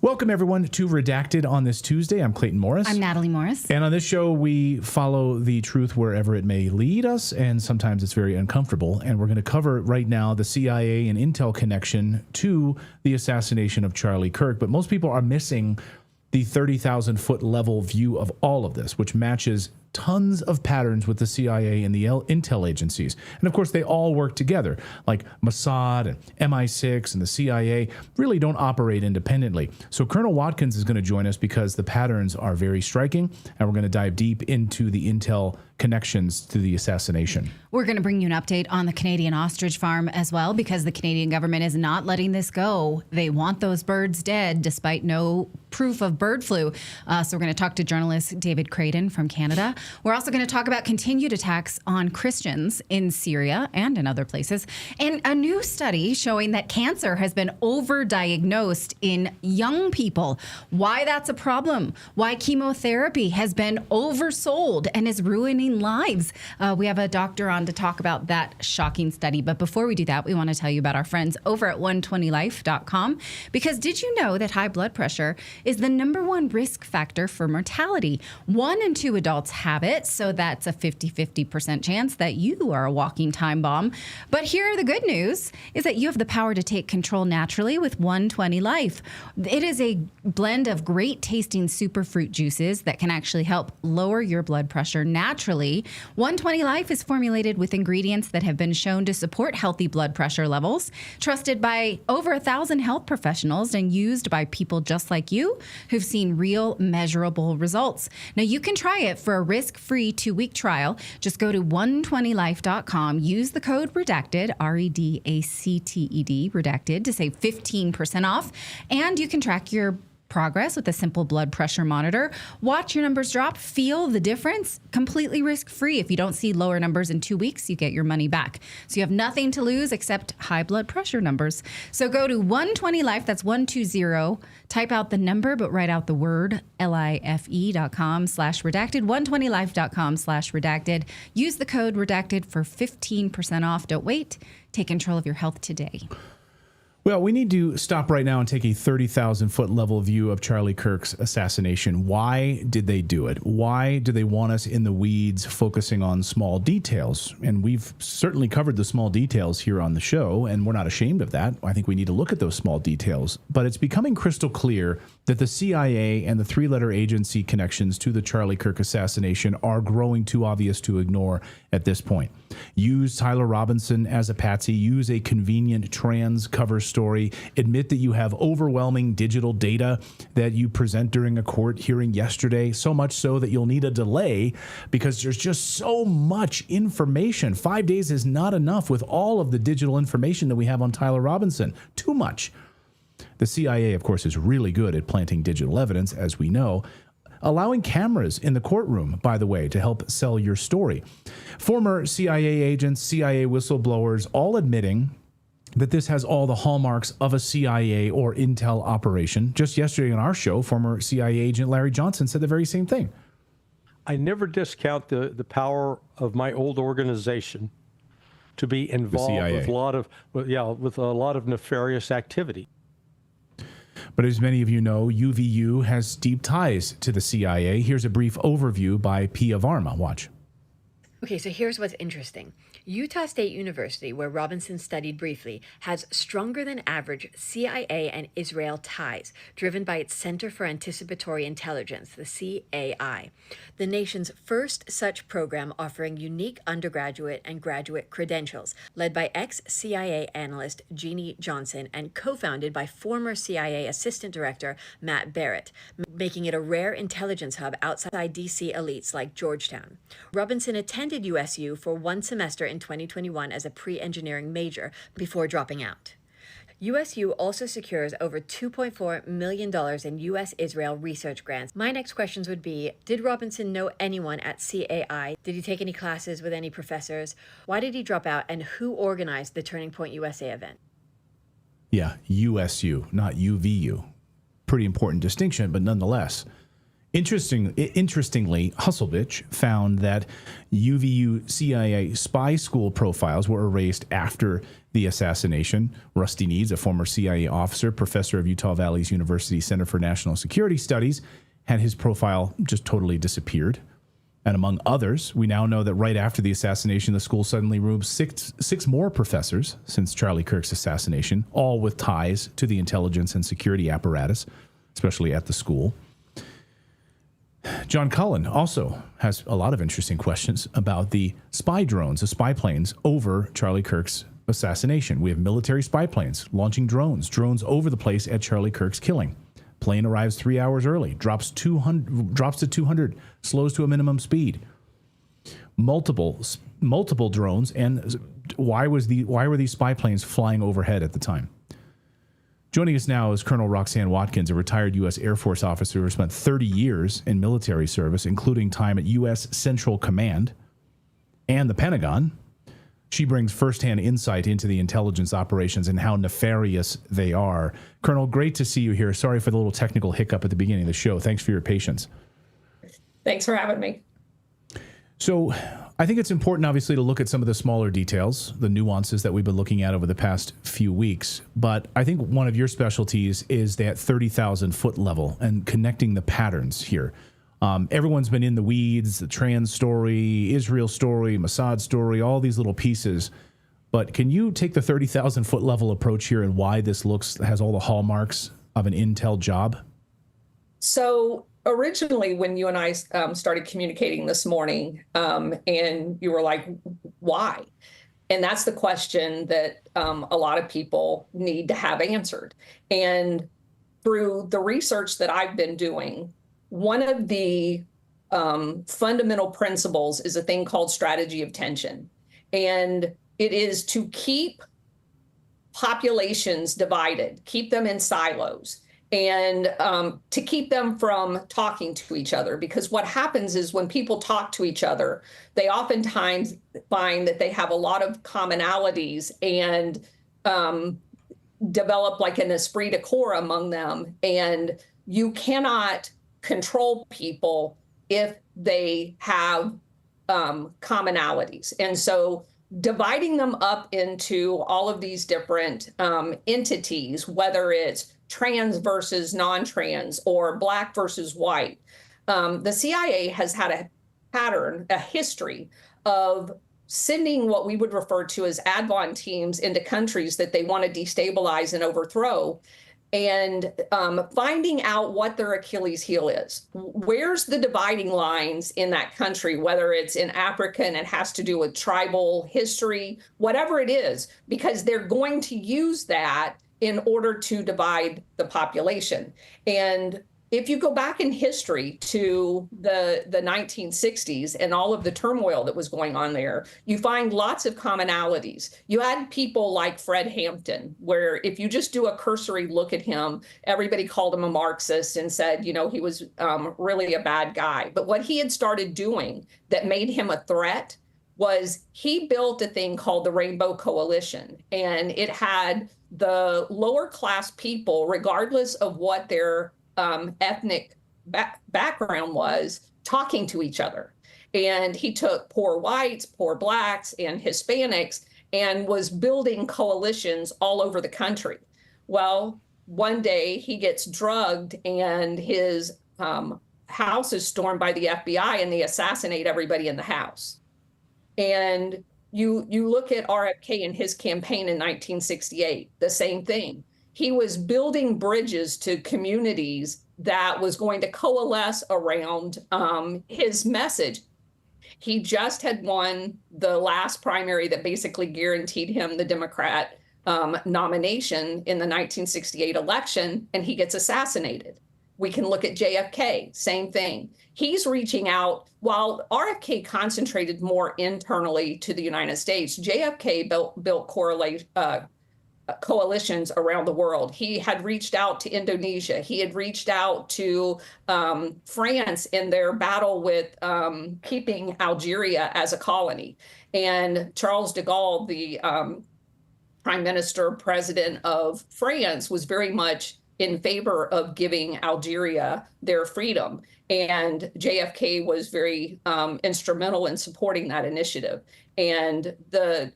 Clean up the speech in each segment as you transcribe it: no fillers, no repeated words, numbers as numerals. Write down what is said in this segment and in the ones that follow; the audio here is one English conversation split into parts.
Welcome, everyone, to Redacted on this Tuesday. I'm Clayton Morris. I'm Natalie Morris. And on this show, we follow the truth wherever it may lead us, and sometimes it's very uncomfortable. And we're going to cover right now the CIA and Intel connection to the assassination of Charlie Kirk. But most people are missing the 30,000-foot level view of all of this, which matches tons of patterns with the CIA and the intel agencies. And of course, they all work together, like Mossad and MI6 and the CIA really don't operate independently. So Colonel Watkins is going to join us because the patterns are very striking, and we're going to dive deep into the intel connections to the assassination. We're going to bring you an update on the Canadian ostrich farm as well, because the Canadian government is not letting this go. They want those birds dead despite no proof of bird flu. So we're going to talk to journalist David Creighton from Canada. We're also going to talk about continued attacks on Christians in Syria and in other places, and a new study showing that cancer has been overdiagnosed in young people. Why that's a problem, why chemotherapy has been oversold and is ruining lives. We have a doctor on to talk about that shocking study. But before we do that, we want to tell you about our friends over at 120life.com, because did you know that high blood pressure is the #1 risk factor for mortality? 1 in 2 adults have it, so that's a 50% chance that you are a walking time bomb. But here, the good news is that you have the power to take control naturally with 120 Life. It is a blend of great tasting superfruit juices that can actually help lower your blood pressure naturally. 120 Life is formulated with ingredients that have been shown to support healthy blood pressure levels, trusted by over 1,000 health professionals and used by people just like you who've seen real measurable results. Now, you can try it for a risk-free 2-week trial. Just go to 120life.com, use the code REDACTED, REDACTED, REDACTED, to save 15% off, and you can track your progress with a simple blood pressure monitor. Watch your numbers drop, feel the difference, completely risk-free. If you don't see lower numbers in 2 weeks, you get your money back. So you have nothing to lose except high blood pressure numbers. So go to 120life, that's 120, type out the number, but write out the word, life.com/redacted, 120life.com/redacted. Use the code REDACTED for 15% off. Don't wait. Take control of your health today. Well, we need to stop right now and take a 30,000-foot level view of Charlie Kirk's assassination. Why did they do it? Why do they want us in the weeds focusing on small details? And we've certainly covered the small details here on the show, and we're not ashamed of that. I think we need to look at those small details. But it's becoming crystal clear that the CIA and the 3-letter agency connections to the Charlie Kirk assassination are growing too obvious to ignore at this point. Use Tyler Robinson as a patsy. Use a convenient trans cover story. Admit that you have overwhelming digital data that you present during a court hearing yesterday, so much so that you'll need a delay because there's just so much information. 5 days is not enough with all of the digital information that we have on Tyler Robinson. Too much. The CIA, of course, is really good at planting digital evidence, as we know. Allowing cameras in the courtroom, by the way, to help sell your story. Former CIA agents, CIA whistleblowers, all admitting that this has all the hallmarks of a CIA or intel operation. Just yesterday on our show, former CIA agent Larry Johnson said the very same thing. I never discount the power of my old organization to be involved with a lot of nefarious activity. But as many of you know, UVU has deep ties to the CIA. Here's a brief overview by Pia Varma. Watch. Okay, so here's what's interesting. Utah State University, where Robinson studied briefly, has stronger than average CIA and Israel ties, driven by its Center for Anticipatory Intelligence, the CAI, the nation's first such program offering unique undergraduate and graduate credentials, led by ex-CIA analyst Jeannie Johnson and co-founded by former CIA Assistant Director Matt Barrett, making it a rare intelligence hub outside D.C. elites like Georgetown. Robinson attended USU for 1 semester in 2021 as a pre-engineering major before dropping out. USU also secures over $2.4 million in U.S.-Israel research grants. My next questions would be, did Robinson know anyone at CAI? Did he take any classes with any professors? Why did he drop out? And who organized the Turning Point USA event? Yeah, USU, not UVU. Pretty important distinction, but nonetheless. Interestingly, Hustlebitch found that UVU CIA spy school profiles were erased after the assassination. Rusty Needs, a former CIA officer, professor of Utah Valley's University Center for National Security Studies, had his profile just totally disappeared. And among others, we now know that right after the assassination, the school suddenly removed six more professors since Charlie Kirk's assassination, all with ties to the intelligence and security apparatus, especially at the school. John Cullen also has a lot of interesting questions about the spy drones, the spy planes over Charlie Kirk's assassination. We have military spy planes launching drones over the place at Charlie Kirk's killing. Plane arrives 3 hours early, drops to 200, slows to a minimum speed. Multiple drones, and why were these spy planes flying overhead at the time? Joining us now is Colonel Roxanne Watkins, a retired U.S. Air Force officer who spent 30 years in military service, including time at U.S. Central Command and the Pentagon. She brings firsthand insight into the intelligence operations and how nefarious they are. Colonel, great to see you here. Sorry for the little technical hiccup at the beginning of the show. Thanks for your patience. Thanks for having me. So I think it's important, obviously, to look at some of the smaller details, the nuances that we've been looking at over the past few weeks. But I think one of your specialties is that 30,000-foot level and connecting the patterns here. Everyone's been in the weeds, the trans story, Israel story, Mossad story, all these little pieces. But can you take the 30,000-foot level approach here and why this has all the hallmarks of an intel job? So originally, when you and I started communicating this morning, and you were like, why? And that's the question that a lot of people need to have answered. And through the research that I've been doing, one of the fundamental principles is a thing called strategy of tension. And it is to keep populations divided, keep them in silos, and to keep them from talking to each other. Because what happens is when people talk to each other, they oftentimes find that they have a lot of commonalities and develop like an esprit de corps among them. And you cannot control people if they have commonalities. And so dividing them up into all of these different entities, whether it's trans versus non-trans or Black versus white, the CIA has had a pattern, a history of sending what we would refer to as advon teams into countries that they want to destabilize and overthrow, and finding out what their Achilles heel is. Where's the dividing lines in that country, whether it's in Africa and it has to do with tribal history, whatever it is, because they're going to use that in order to divide the population. And if you go back in history to the 1960s and all of the turmoil that was going on there, you find lots of commonalities. You had people like Fred Hampton, where if you just do a cursory look at him, everybody called him a Marxist and said, you know, he was really a bad guy. But what he had started doing that made him a threat was he built a thing called the Rainbow Coalition, and it had the lower class people, regardless of what their ethnic background was, talking to each other. And he took poor whites, poor Blacks, and Hispanics and was building coalitions all over the country. Well, one day he gets drugged and his house is stormed by the FBI and they assassinate everybody in the house. And you look at RFK and his campaign in 1968, the same thing. He was building bridges to communities that was going to coalesce around his message. He just had won the last primary that basically guaranteed him the Democrat nomination in the 1968 election, and he gets assassinated. We can look at JFK, same thing. He's reaching out. While RFK concentrated more internally to the United States, JFK built coalitions around the world. He had reached out to Indonesia. He had reached out to France in their battle with keeping Algeria as a colony. And Charles de Gaulle, the prime minister, president of France, was very much in favor of giving Algeria their freedom. And JFK was very instrumental in supporting that initiative. And the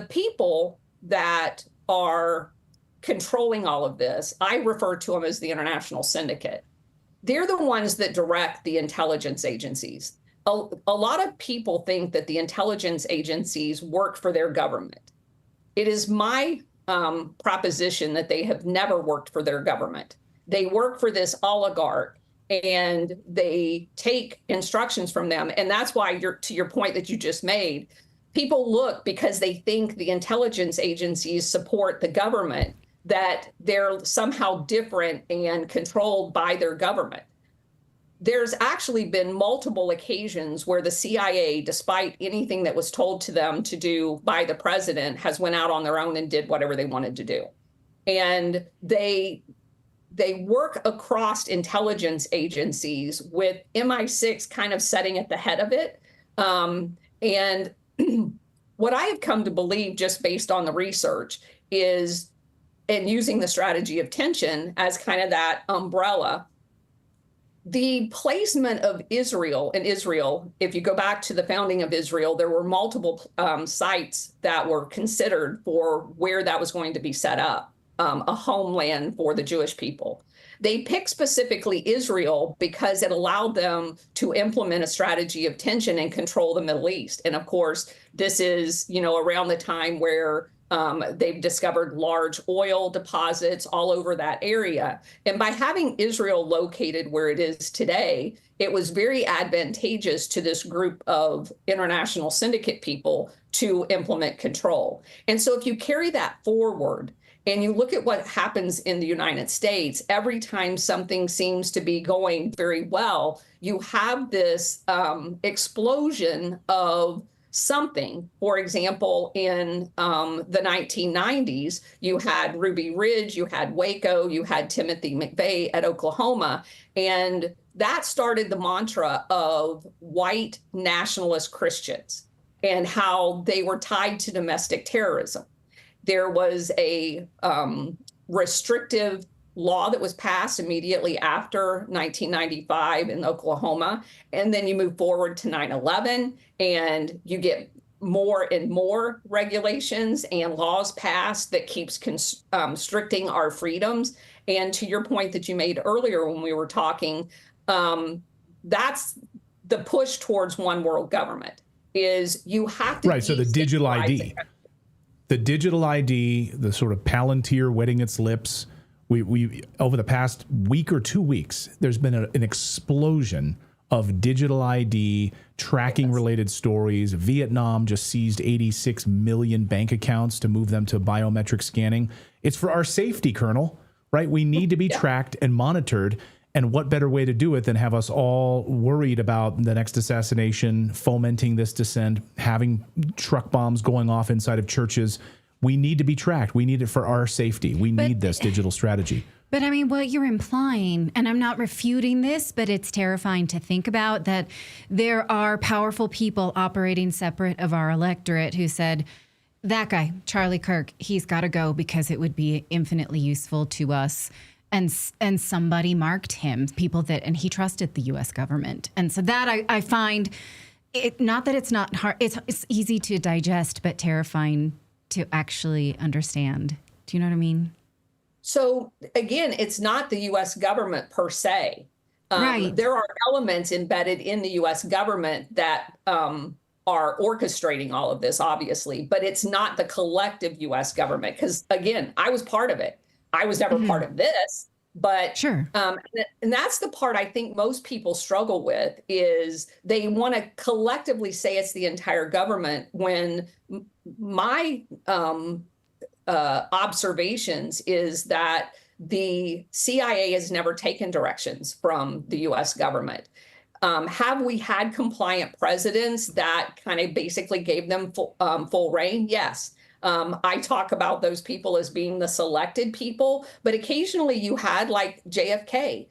people that are controlling all of this, I refer to them as the international syndicate. They're the ones that direct the intelligence agencies. A lot of people think that the intelligence agencies work for their government. It is my proposition that they have never worked for their government. They work for this oligarch, and they take instructions from them. And that's why, to your point that you just made, people look because they think the intelligence agencies support the government, that they're somehow different and controlled by their government. There's actually been multiple occasions where the CIA, despite anything that was told to them to do by the president, has went out on their own and did whatever they wanted to do. And they work across intelligence agencies with MI6 kind of setting at the head of it. And what I have come to believe, just based on the research, is, and using the strategy of tension as kind of that umbrella, the placement of Israel in Israel, if you go back to the founding of Israel, there were multiple sites that were considered for where that was going to be set up, a homeland for the Jewish people. They picked specifically Israel because it allowed them to implement a strategy of tension and control the Middle East. And of course, this is, around the time where they've discovered large oil deposits all over that area. And by having Israel located where it is today, it was very advantageous to this group of international syndicate people to implement control. And so if you carry that forward and you look at what happens in the United States, every time something seems to be going very well, you have this explosion of something. For example, in the 1990s, you had Ruby Ridge, you had Waco, you had Timothy McVeigh at Oklahoma, and that started the mantra of white nationalist Christians and how they were tied to domestic terrorism. There was a restrictive law that was passed immediately after 1995 in Oklahoma. And then you move forward to 9/11 and you get more and more regulations and laws passed that keeps constricting our freedoms. And to your point that you made earlier when we were talking, that's the push towards one world government, is you have to— Right, so the digital ID. The digital ID, the sort of Palantir wetting its lips. We over the past week or 2 weeks, there's been an explosion of digital ID tracking related stories. Vietnam just seized 86 million bank accounts to move them to biometric scanning. It's for our safety, Colonel, right? We need to be tracked and monitored. And what better way to do it than have us all worried about the next assassination, fomenting this dissent, having truck bombs going off inside of churches. We need to be tracked. We need it for our safety. We need this digital strategy. But I mean, what you're implying, and I'm not refuting this, but it's terrifying to think about, that there are powerful people operating separate of our electorate who said, that guy, Charlie Kirk, he's got to go because it would be infinitely useful to us. And somebody marked him, people that, and he trusted the U.S. government. And so that I find it, not that it's not hard, it's easy to digest, but terrifying to actually understand. Do you know what I mean? So again, it's not the U.S. government per se. Right. There are elements embedded in the U.S. government that are orchestrating all of this, obviously, but it's not the collective U.S. government. Because again, I was part of it. I was never part of this, but sure. And that's the part I think most people struggle with, is they want to collectively say it's the entire government, when my observations is that the CIA has never taken directions from the U.S. government. Have we had compliant presidents that kind of basically gave them full reign? Yes. I talk about those people as being the selected people, but occasionally you had, like JFK,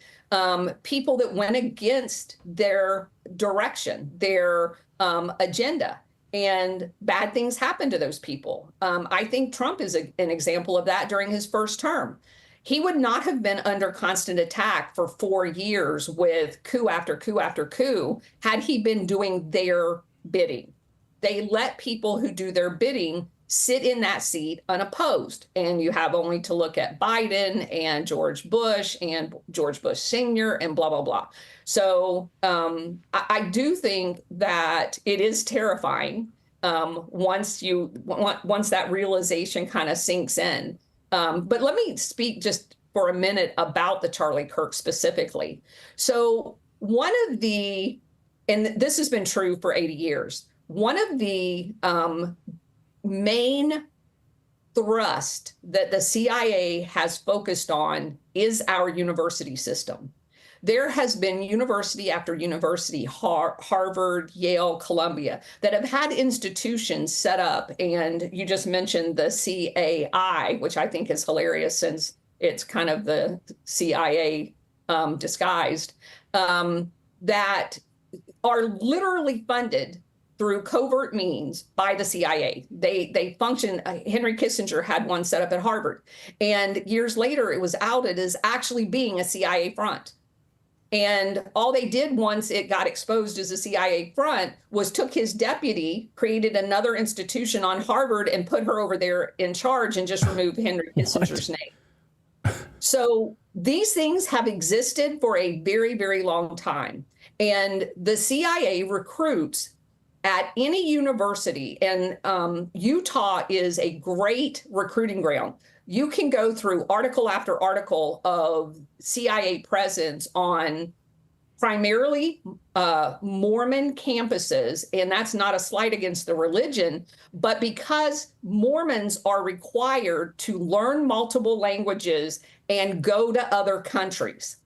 people that went against their direction, their agenda, and bad things happened to those people. I think Trump is an example of that during his first term. he would not have been under constant attack for 4 years with coup after coup after coup had he been doing their bidding. They let people who do their bidding sit in that seat unopposed. And you have only to look at Biden and George Bush Sr. and blah, blah, blah. So I do think that it is terrifying once that realization kind of sinks in. But let me speak just for a minute about the Charlie Kirk specifically. So one of the, and this has been true for 80 years, one of the main thrust that the CIA has focused on is our university system. There has been university after university, Harvard, Yale, Columbia, that have had institutions set up. And you just mentioned the CAI, which I think is hilarious since it's kind of the CIA disguised, that are literally funded through covert means by the CIA. They function. Henry Kissinger had one set up at Harvard. And years later, it was outed as actually being a CIA front. And all they did once it got exposed as a CIA front was took his deputy, created another institution on Harvard, and put her over there in charge and just removed Henry Kissinger's name. So these things have existed for a very, very long time. And the CIA recruits at any university, and Utah is a great recruiting ground. You can go through article after article of CIA presence on primarily Mormon campuses, and that's not a slight against the religion, but because Mormons are required to learn multiple languages and go to other countries.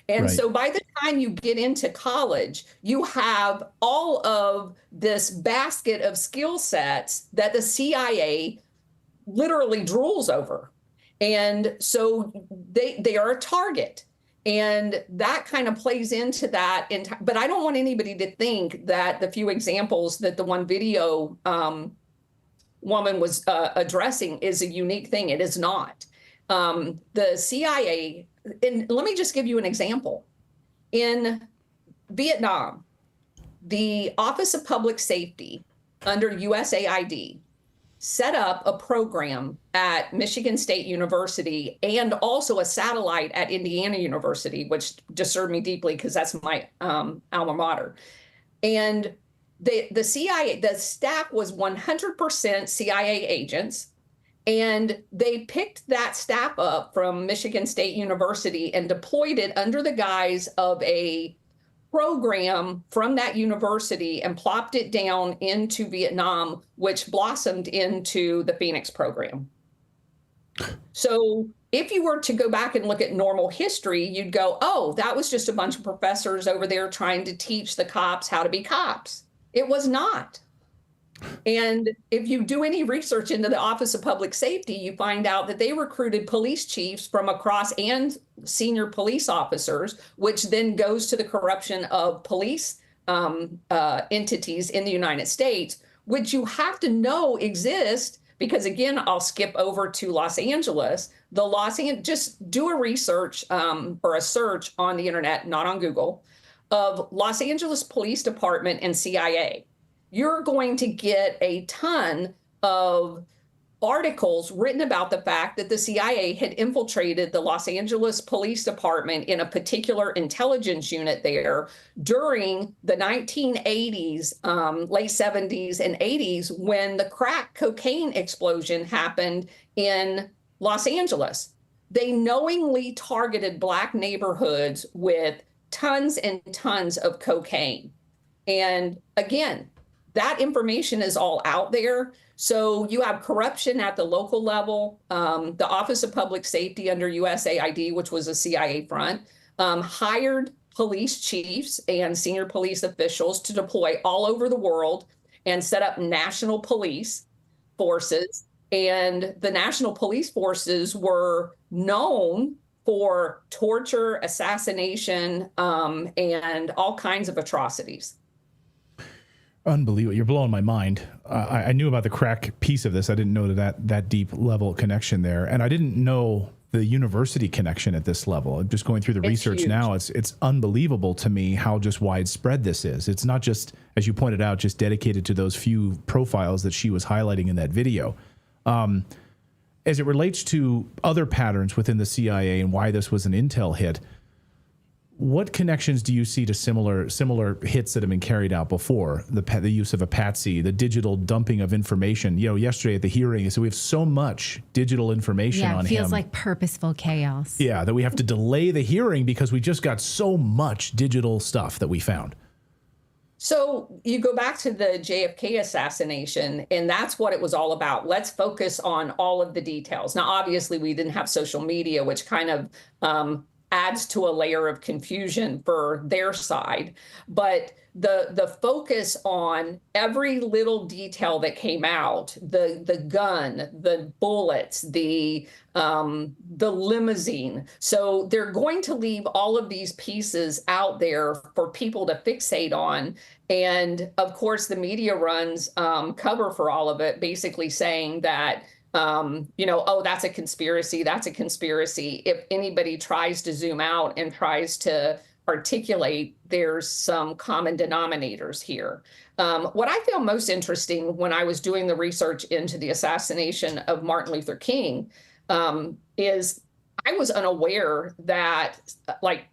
And right. So by the time you get into college, you have all of this basket of skill sets that the CIA literally drools over. And so they are a target. And that kind of plays into that. But I don't want anybody to think that the few examples that the one video woman was addressing is a unique thing. It is not. The CIA, and let me just give you an example. In Vietnam, the Office of Public Safety under USAID set up a program at Michigan State University and also a satellite at Indiana University, which disturbed me deeply because that's my alma mater. And the CIA, the staff was 100% CIA agents. And they picked that staff up from Michigan State University and deployed it under the guise of a program from that university and plopped it down into Vietnam, which blossomed into the Phoenix program. So if you were to go back and look at normal history, you'd go, oh, that was just a bunch of professors over there trying to teach the cops how to be cops. It was not. And if you do any research into the Office of Public Safety, you find out that they recruited police chiefs from across and senior police officers, which then goes to the corruption of police entities in the United States, which you have to know exist because, again, I'll skip over to Los Angeles. Just do a research or a search on the internet, not on Google, of Los Angeles Police Department and CIA. You're going to get a ton of articles written about the fact that the CIA had infiltrated the Los Angeles Police Department in a particular intelligence unit there during the 1980s, late 70s and 80s, when the crack cocaine explosion happened in Los Angeles. They knowingly targeted Black neighborhoods with tons and tons of cocaine. And again, that information is all out there. So you have corruption at the local level. The Office of Public Safety under USAID, which was a CIA front, hired police chiefs and senior police officials to deploy all over the world and set up national police forces. And the national police forces were known for torture, assassination, and all kinds of atrocities. Unbelievable. You're blowing my mind. I knew about the crack piece of this. I didn't know that deep level connection there. And I didn't know the university connection at this level. I'm just going through the research huge. now. It's unbelievable to me how just widespread this is. It's not just, as you pointed out, just dedicated to those few profiles that she was highlighting in that video. As it relates to other patterns within the CIA and why this was an intel hit, what connections do you see to similar hits that have been carried out before? The use of a patsy, the digital dumping of information. You know, yesterday at the hearing, so we have so much digital information on him. Yeah, it feels like purposeful chaos. Yeah, that we have to delay the hearing because we just got so much digital stuff that we found. So you go back to the JFK assassination, and that's what it was all about. Let's focus on all of the details. Now, obviously, we didn't have social media, which kind of adds to a layer of confusion for their side. But the focus on every little detail that came out, the gun, the bullets, the limousine. So they're going to leave all of these pieces out there for people to fixate on. And of course, the media runs cover for all of it, basically saying that oh, that's a conspiracy. That's a conspiracy. If anybody tries to zoom out and tries to articulate, there's some common denominators here. What I found most interesting when I was doing the research into the assassination of Martin Luther King is I was unaware that like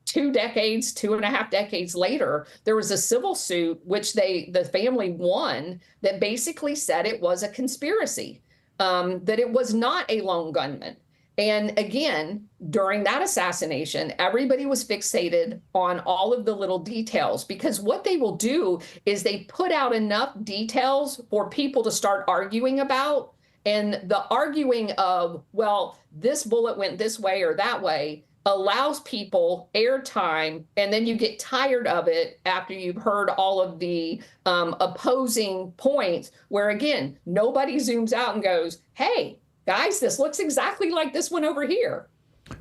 2.5 decades later, there was a civil suit which the family won that basically said it was a conspiracy. That it was not a lone gunman. And again, during that assassination, everybody was fixated on all of the little details, because what they will do is they put out enough details for people to start arguing about. And the arguing of, well, this bullet went this way or that way allows people airtime, and then you get tired of it after you've heard all of the opposing points, where again, nobody zooms out and goes, hey, guys, this looks exactly like this one over here.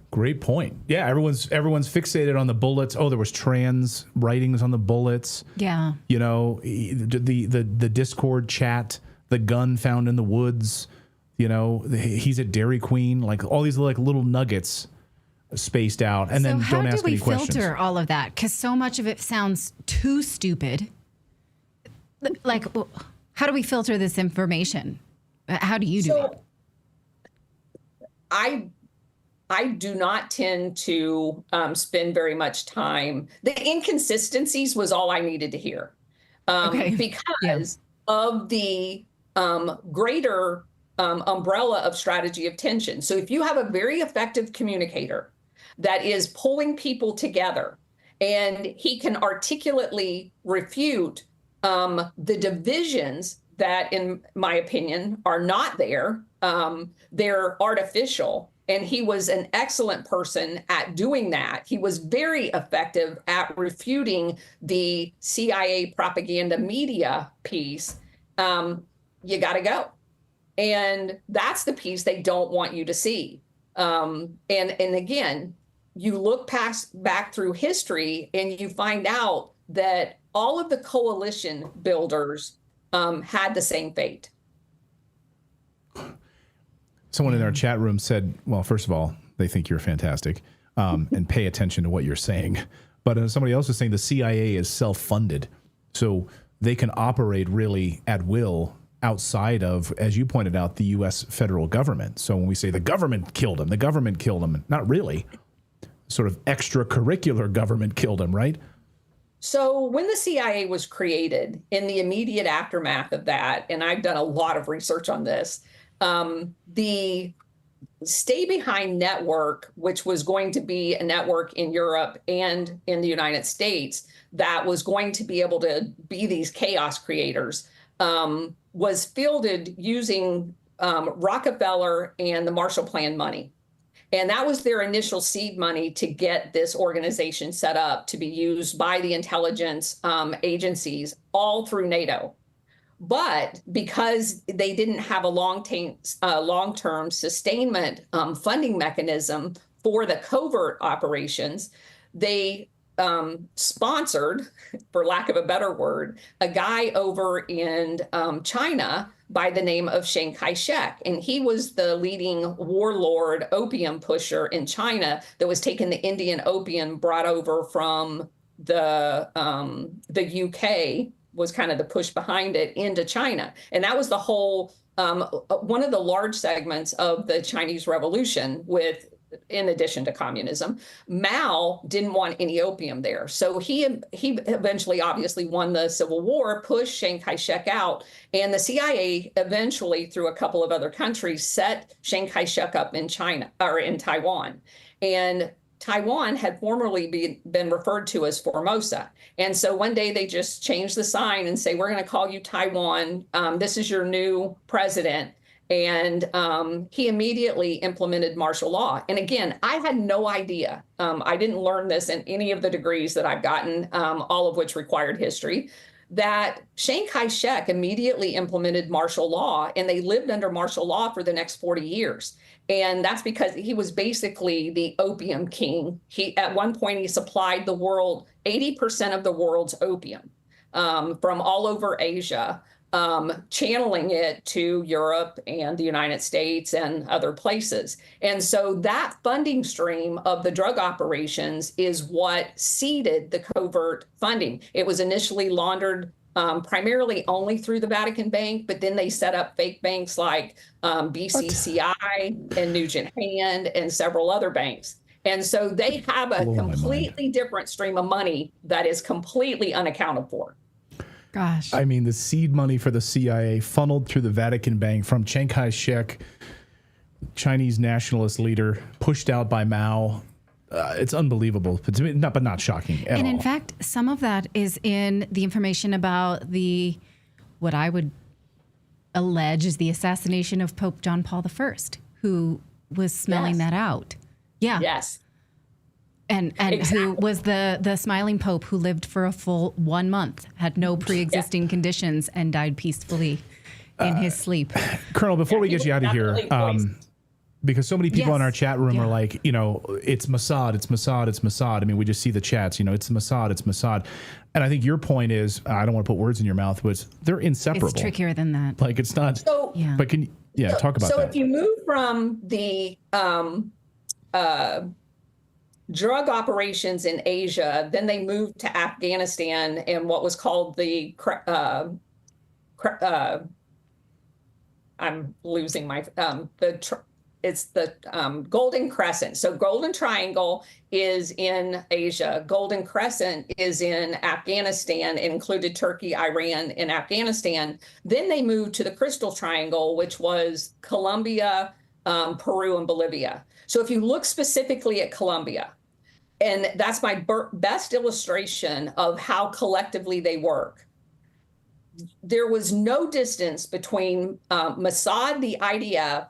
Great point. Yeah, everyone's fixated on the bullets. Oh, there was trans writings on the bullets. Yeah. You know, the Discord chat, the gun found in the woods, you know, he's at Dairy Queen, like all these like little nuggets spaced out, and then don't ask any questions. How do we filter all of that? Because so much of it sounds too stupid. Like, how do we filter this information? How do you do it? I do not tend to spend very much time. The inconsistencies was all I needed to hear, because of the greater umbrella of strategy of tension. So if you have a very effective communicator that is pulling people together, and he can articulately refute the divisions that, in my opinion, are not there. They're artificial. And he was an excellent person at doing that. He was very effective at refuting the CIA propaganda media piece. You got to go. And that's the piece they don't want you to see. And again, you look back through history and you find out that all of the coalition builders had the same fate. Someone in our chat room said, well, first of all, they think you're fantastic and pay attention to what you're saying. But somebody else was saying the CIA is self-funded, so they can operate really at will outside of, as you pointed out, the U.S. federal government. So when we say the government killed him, not really. Sort of extracurricular government killed him, right? So when the CIA was created, in the immediate aftermath of that, and I've done a lot of research on this, the Stay Behind network, which was going to be a network in Europe and in the United States that was going to be able to be these chaos creators, was fielded using Rockefeller and the Marshall Plan money. And that was their initial seed money to get this organization set up to be used by the intelligence agencies all through NATO. But because they didn't have a long-term sustainment funding mechanism for the covert operations, they sponsored, for lack of a better word, a guy over in China by the name of Chiang Kai-shek. And he was the leading warlord opium pusher in China that was taking the Indian opium brought over from the UK, was kind of the push behind it, into China. And that was the whole, one of the large segments of the Chinese Revolution, with, in addition to communism. Mao didn't want any opium there. So he eventually obviously won the Civil War, pushed Chiang Kai-shek out, and the CIA eventually, through a couple of other countries, set Chiang Kai-shek up in China, or in Taiwan. And Taiwan had formerly been referred to as Formosa. And so one day they just changed the sign and say, we're going to call you Taiwan. This is your new president. And he immediately implemented martial law. And again, I had no idea. I didn't learn this in any of the degrees that I've gotten, all of which required history, that Chiang Kai-shek immediately implemented martial law, and they lived under martial law for the next 40 years. And that's because he was basically the opium king. At one point, he supplied the world 80% of the world's opium from all over Asia, channeling it to Europe and the United States and other places. And so that funding stream of the drug operations is what seeded the covert funding. It was initially laundered primarily only through the Vatican Bank, but then they set up fake banks like BCCI and Nugent Hand and several other banks. And so they have a completely different stream of money that is completely unaccounted for. Gosh. I mean, the seed money for the CIA funneled through the Vatican Bank from Chiang Kai-shek, Chinese nationalist leader, pushed out by Mao. It's unbelievable, but not shocking at all. And in fact, some of that is in the information about what I would allege is the assassination of Pope John Paul I, who was smelling that out. Yeah. Yes. And exactly. Who was the smiling Pope who lived for a full 1 month, had no pre-existing conditions, and died peacefully in his sleep. Colonel, before we get you out of here, because so many people in our chat room are like, it's Mossad, it's Mossad, it's Mossad. I mean, we just see the chats, it's Mossad, it's Mossad. And I think your point is, I don't want to put words in your mouth, but they're inseparable. It's trickier than that. Like, it's not. So, but can you, talk about that. So if you move from the drug operations in Asia, then they moved to Afghanistan and what was called the I'm losing my it's the Golden Crescent. So Golden Triangle is in Asia. Golden Crescent is in Afghanistan. It included Turkey, Iran, and Afghanistan. Then they moved to the Crystal Triangle, which was Colombia, Peru, and Bolivia. So if you look specifically at Colombia, and that's my best illustration of how collectively they work, there was no distance between Mossad, the IDF,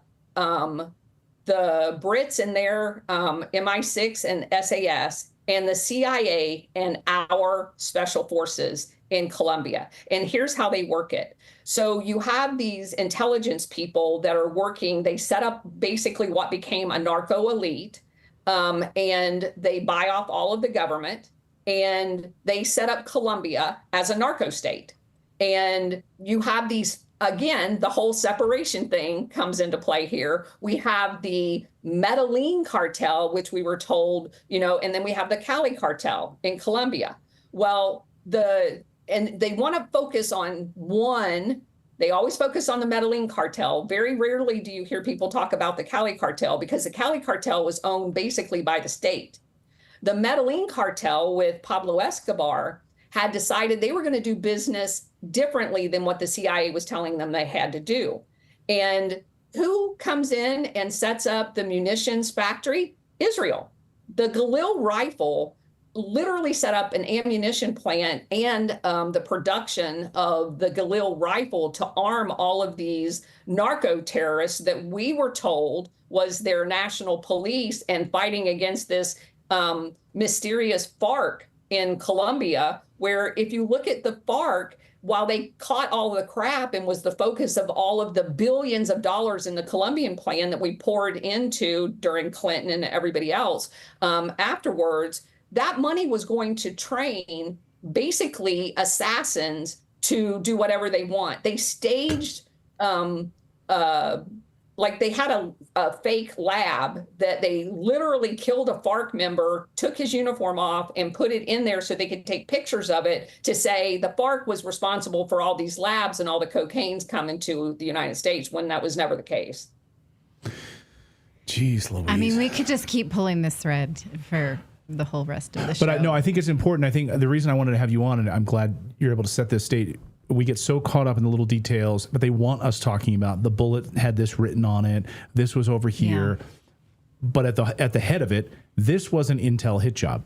the Brits and their MI6 and SAS, and the CIA and our special forces in Colombia. And here's how they work it. So you have these intelligence people that are working, they set up basically what became a narco elite, and they buy off all of the government, and they set up Colombia as a narco state. And you have these, again, the whole separation thing comes into play here. We have the Medellin cartel, which we were told, and then we have the Cali cartel in Colombia. Well, and they want to focus on one. They always focus on the Medellin cartel. Very rarely do you hear people talk about the Cali cartel, because the Cali cartel was owned basically by the state. The Medellin cartel with Pablo Escobar had decided they were going to do business differently than what the CIA was telling them they had to do. And who comes in and sets up the munitions factory? Israel. The Galil rifle literally set up an ammunition plant and the production of the Galil rifle to arm all of these narco terrorists that we were told was their national police and fighting against this mysterious FARC in Colombia, where if you look at the FARC, while they caught all the crap and was the focus of all of the billions of dollars in the Colombian plan that we poured into during Clinton and everybody else afterwards, that money was going to train basically assassins to do whatever they want. They staged, like they had a fake lab that they literally killed a FARC member, took his uniform off and put it in there so they could take pictures of it to say the FARC was responsible for all these labs and all the cocaine's coming to the United States, when that was never the case. Jeez Louise. I mean, we could just keep pulling this thread for the whole rest of the show. But I think it's important. I think the reason I wanted to have you on, and I'm glad you're able to set this state, we get so caught up in the little details, but they want us talking about the bullet had this written on it. This was over here. Yeah. But at the head of it, this was an Intel hit job.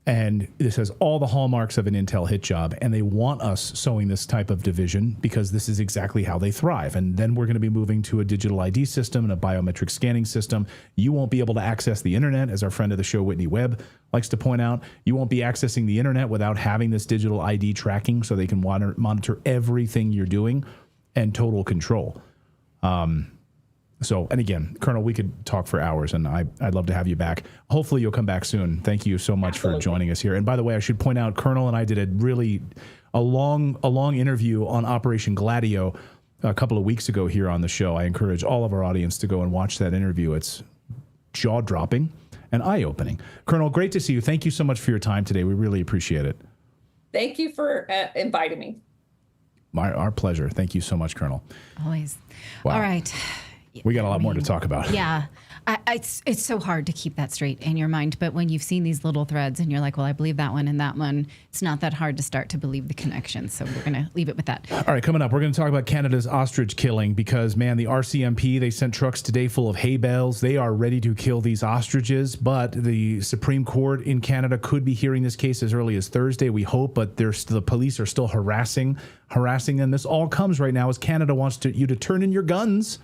And this has all the hallmarks of an Intel hit job. And they want us sowing this type of division because this is exactly how they thrive. And then we're going to be moving to a digital ID system and a biometric scanning system. You won't be able to access the internet, as our friend of the show, Whitney Webb, likes to point out. You won't be accessing the internet without having this digital ID tracking so they can monitor everything you're doing and total control. So, and again, Colonel, we could talk for hours, and I'd love to have you back. Hopefully you'll come back soon. Thank you so much for joining us here. And by the way, I should point out, Colonel and I did a long interview on Operation Gladio a couple of weeks ago here on the show. I encourage all of our audience to go and watch that interview. It's jaw-dropping and eye-opening. Colonel, great to see you. Thank you so much for your time today. We really appreciate it. Thank you for inviting me. Our pleasure. Thank you so much, Colonel. Always. Wow. All right. We got a lot more to talk about. Yeah. It's so hard to keep that straight in your mind. But when you've seen these little threads and you're like, well, I believe that one and that one, it's not that hard to start to believe the connection. So we're going to leave it with that. All right, coming up, we're going to talk about Canada's ostrich killing because, man, the RCMP, they sent trucks today full of hay bales. They are ready to kill these ostriches, but the Supreme Court in Canada could be hearing this case as early as Thursday, we hope, but the police are still harassing them. This all comes right now as Canada wants you to turn in your guns.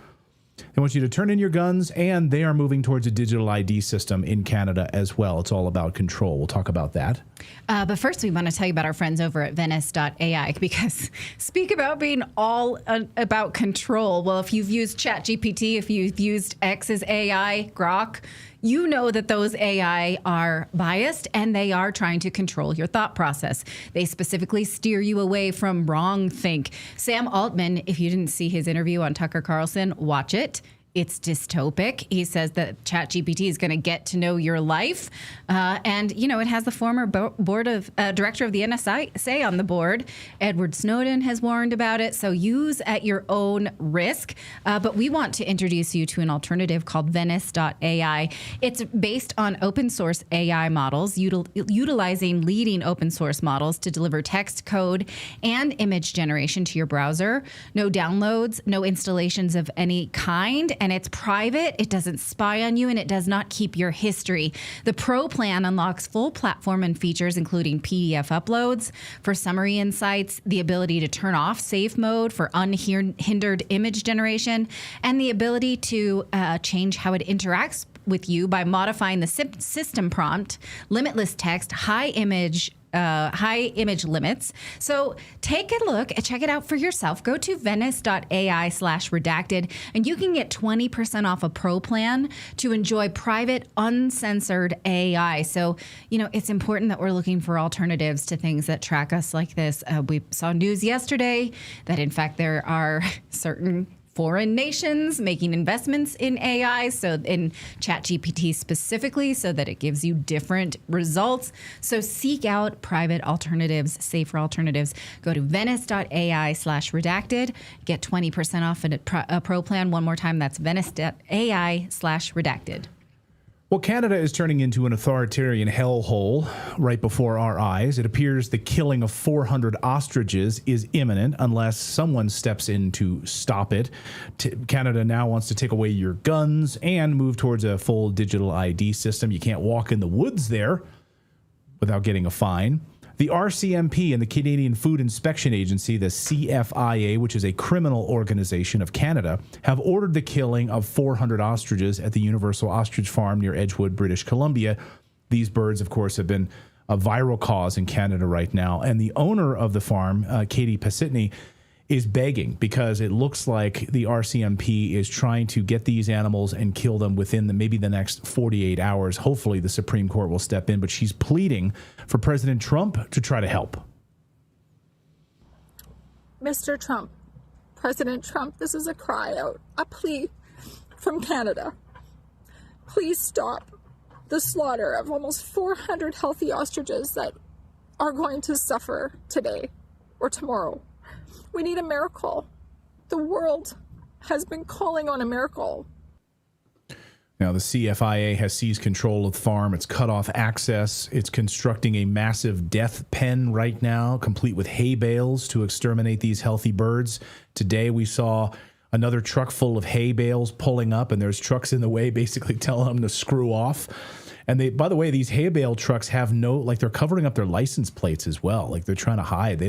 They want you to turn in your guns, and they are moving towards a digital ID system in Canada as well. It's all about control. We'll talk about that. But first, we want to tell you about our friends over at Venice.ai, because speak about being all about control. Well, if you've used ChatGPT, if you've used X's AI, Grok, you know that those AI are biased and they are trying to control your thought process. They specifically steer you away from wrong think. Sam Altman, if you didn't see his interview on Tucker Carlson, watch it. It's dystopic. He says that ChatGPT is going to get to know your life. And, you know, it has the former director of the NSA on the board. Edward Snowden has warned about it. So use at your own risk. But we want to introduce you to an alternative called Venice.ai. It's based on open source AI models, utilizing leading open source models to deliver text, code, and image generation to your browser. No downloads, no installations of any kind. And it's private, it doesn't spy on you, and it does not keep your history. The Pro plan unlocks full platform and features, including PDF uploads for summary insights, the ability to turn off safe mode for unhindered image generation, and the ability to change how it interacts with you by modifying the system prompt, limitless text, high image limits. So take a look and check it out for yourself. Go to venice.ai/redacted and you can get 20% off a pro plan to enjoy private, uncensored AI. So, you know, it's important that we're looking for alternatives to things that track us like this. We saw news yesterday that, in fact, there are certain foreign nations making investments in AI, so in ChatGPT specifically, so that it gives you different results. So seek out private alternatives, safer alternatives. Go to venice.ai/redacted. Get 20% off a pro plan. One more time, that's venice.ai/redacted. Well, Canada is turning into an authoritarian hellhole right before our eyes. It appears the killing of 400 ostriches is imminent unless someone steps in to stop it. Canada now wants to take away your guns and move towards a full digital ID system. You can't walk in the woods there without getting a fine. The RCMP and the Canadian Food Inspection Agency, the CFIA, which is a criminal organization of Canada, have ordered the killing of 400 ostriches at the Universal Ostrich Farm near Edgewood, British Columbia. These birds, of course, have been a viral cause in Canada right now. And the owner of the farm, Katie Pasitny, is begging, because it looks like the RCMP is trying to get these animals and kill them within maybe the next 48 hours. Hopefully the Supreme Court will step in, but she's pleading for President Trump to try to help. Mr. Trump, President Trump, this is a cry out, a plea from Canada. Please stop the slaughter of almost 400 healthy ostriches that are going to suffer today or tomorrow. We need a miracle. The world has been calling on a miracle. Now, the CFIA has seized control of the farm. It's cut off access. It's constructing a massive death pen right now, complete with hay bales to exterminate these healthy birds. Today, we saw another truck full of hay bales pulling up, and there's trucks in the way basically telling them to screw off. And they, by the way, these hay bale trucks have they're covering up their license plates as well. Like, they're trying to hide.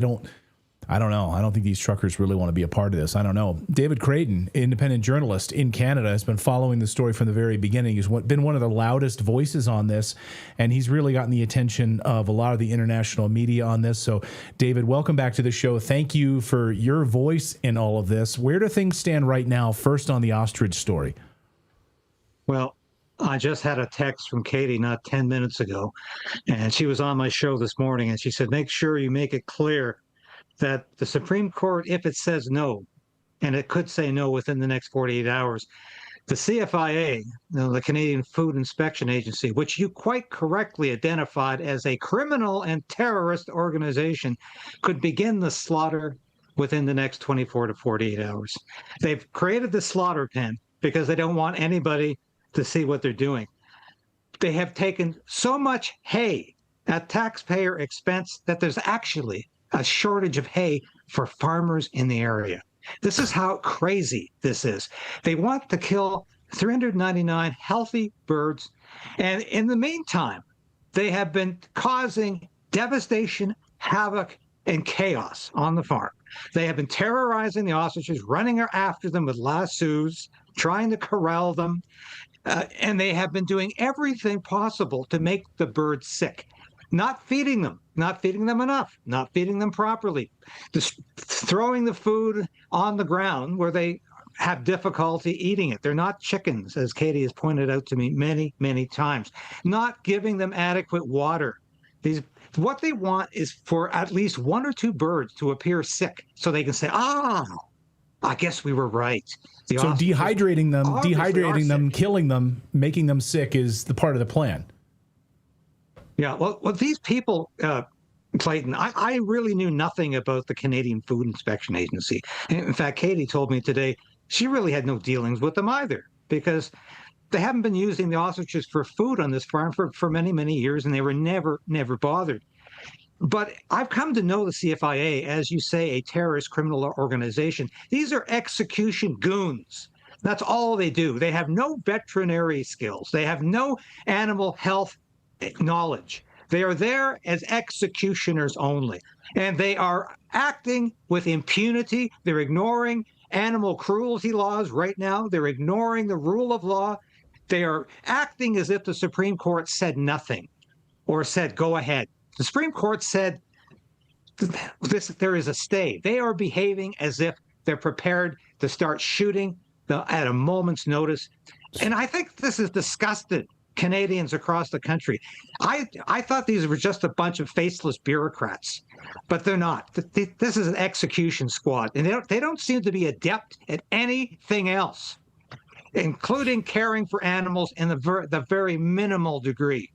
I don't know. I don't think these truckers really want to be a part of this. I don't know. David Creighton, independent journalist in Canada, has been following the story from the very beginning. He's been one of the loudest voices on this, and he's really gotten the attention of a lot of the international media on this. So, David, welcome back to the show. Thank you for your voice in all of this. Where do things stand right now, first on the ostrich story? Well, I just had a text from Katie not 10 minutes ago, and she was on my show this morning, and she said, make sure you make it clear that the Supreme Court, if it says no, and it could say no within the next 48 hours, the CFIA, the Canadian Food Inspection Agency, which you quite correctly identified as a criminal and terrorist organization, could begin the slaughter within the next 24 to 48 hours. They've created the slaughter pen because they don't want anybody to see what they're doing. They have taken so much hay at taxpayer expense that there's actually a shortage of hay for farmers in the area. This is how crazy this is. They want to kill 399 healthy birds, and in the meantime, they have been causing devastation, havoc, and chaos on the farm. They have been terrorizing the ostriches, running after them with lassos, trying to corral them, and they have been doing everything possible to make the birds sick. Not feeding them enough, not feeding them properly, just throwing the food on the ground where they have difficulty eating it. They're not chickens, as Katie has pointed out to me many, many times. Not giving them adequate water. What they want is for at least one or two birds to appear sick so they can say, I guess we were right. So dehydrating them, killing them, making them sick is the part of the plan. Yeah, well, these people, Clayton, I really knew nothing about the Canadian Food Inspection Agency. In fact, Katie told me today she really had no dealings with them either, because they haven't been using the ostriches for food on this farm for many, many years, and they were never bothered. But I've come to know the CFIA, as you say, a terrorist criminal organization. These are execution goons. That's all they do. They have no veterinary skills. They have no animal health knowledge. They are there as executioners only, and they are acting with impunity. They're ignoring animal cruelty laws right now. They're ignoring the rule of law. They are acting as if the Supreme Court said nothing or said go ahead. The Supreme Court said there is a stay. They are behaving as if they're prepared to start shooting at a moment's notice, and I think this has disgusted Canadians across the country. I thought these were just a bunch of faceless bureaucrats, but they're not. This is an execution squad, and they don't seem to be adept at anything else, including caring for animals in the very minimal degree.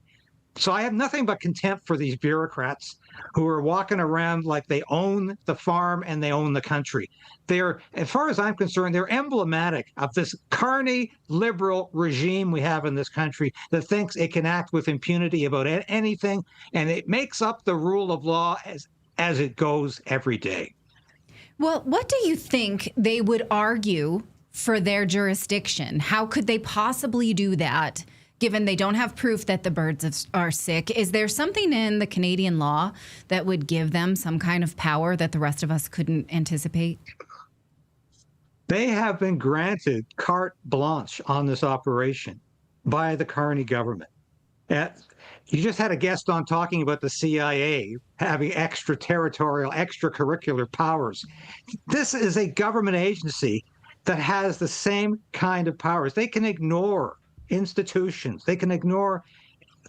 So I have nothing but contempt for these bureaucrats who are walking around like they own the farm and they own the country. They're, as far as I'm concerned, they're emblematic of this carny liberal regime we have in this country that thinks it can act with impunity about anything, and it makes up the rule of law as it goes every day. Well, what do you think they would argue for their jurisdiction? How could they possibly do that, given they don't have proof that the birds are sick? Is there something in the Canadian law that would give them some kind of power that the rest of us couldn't anticipate? They have been granted carte blanche on this operation by the Carney government. You just had a guest on talking about the CIA having extraterritorial, extracurricular powers. This is a government agency that has the same kind of powers. They can ignore institutions, they can ignore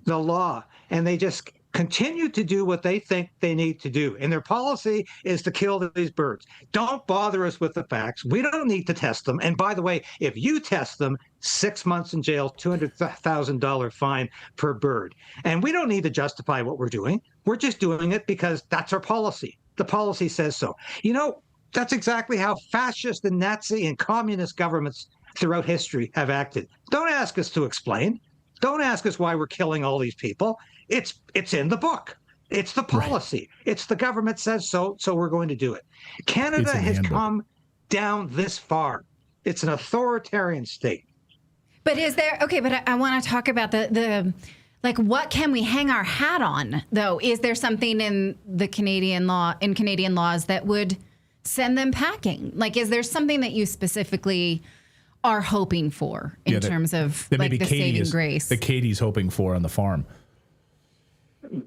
the law, and they just continue to do what they think they need to do. And their policy is to kill these birds. Don't bother us with the facts. We don't need to test them. And by the way, if you test them, 6 months in jail, $200,000 fine per bird. And we don't need to justify what we're doing. We're just doing it because that's our policy. The policy says so. You know, that's exactly how fascist and Nazi and communist governments throughout history have acted. Don't ask us to explain. Don't ask us why we're killing all these people. It's in the book. It's the policy. Right. It's the government says so, so we're going to do it. Canada has come down this far. It's an authoritarian state. But is there, okay, but I want to talk about the like, what can we hang our hat on, though? Is there something in the Canadian laws that would send them packing? Like, is there something that you specifically are hoping for in terms of like the saving grace that Katie's hoping for on the farm?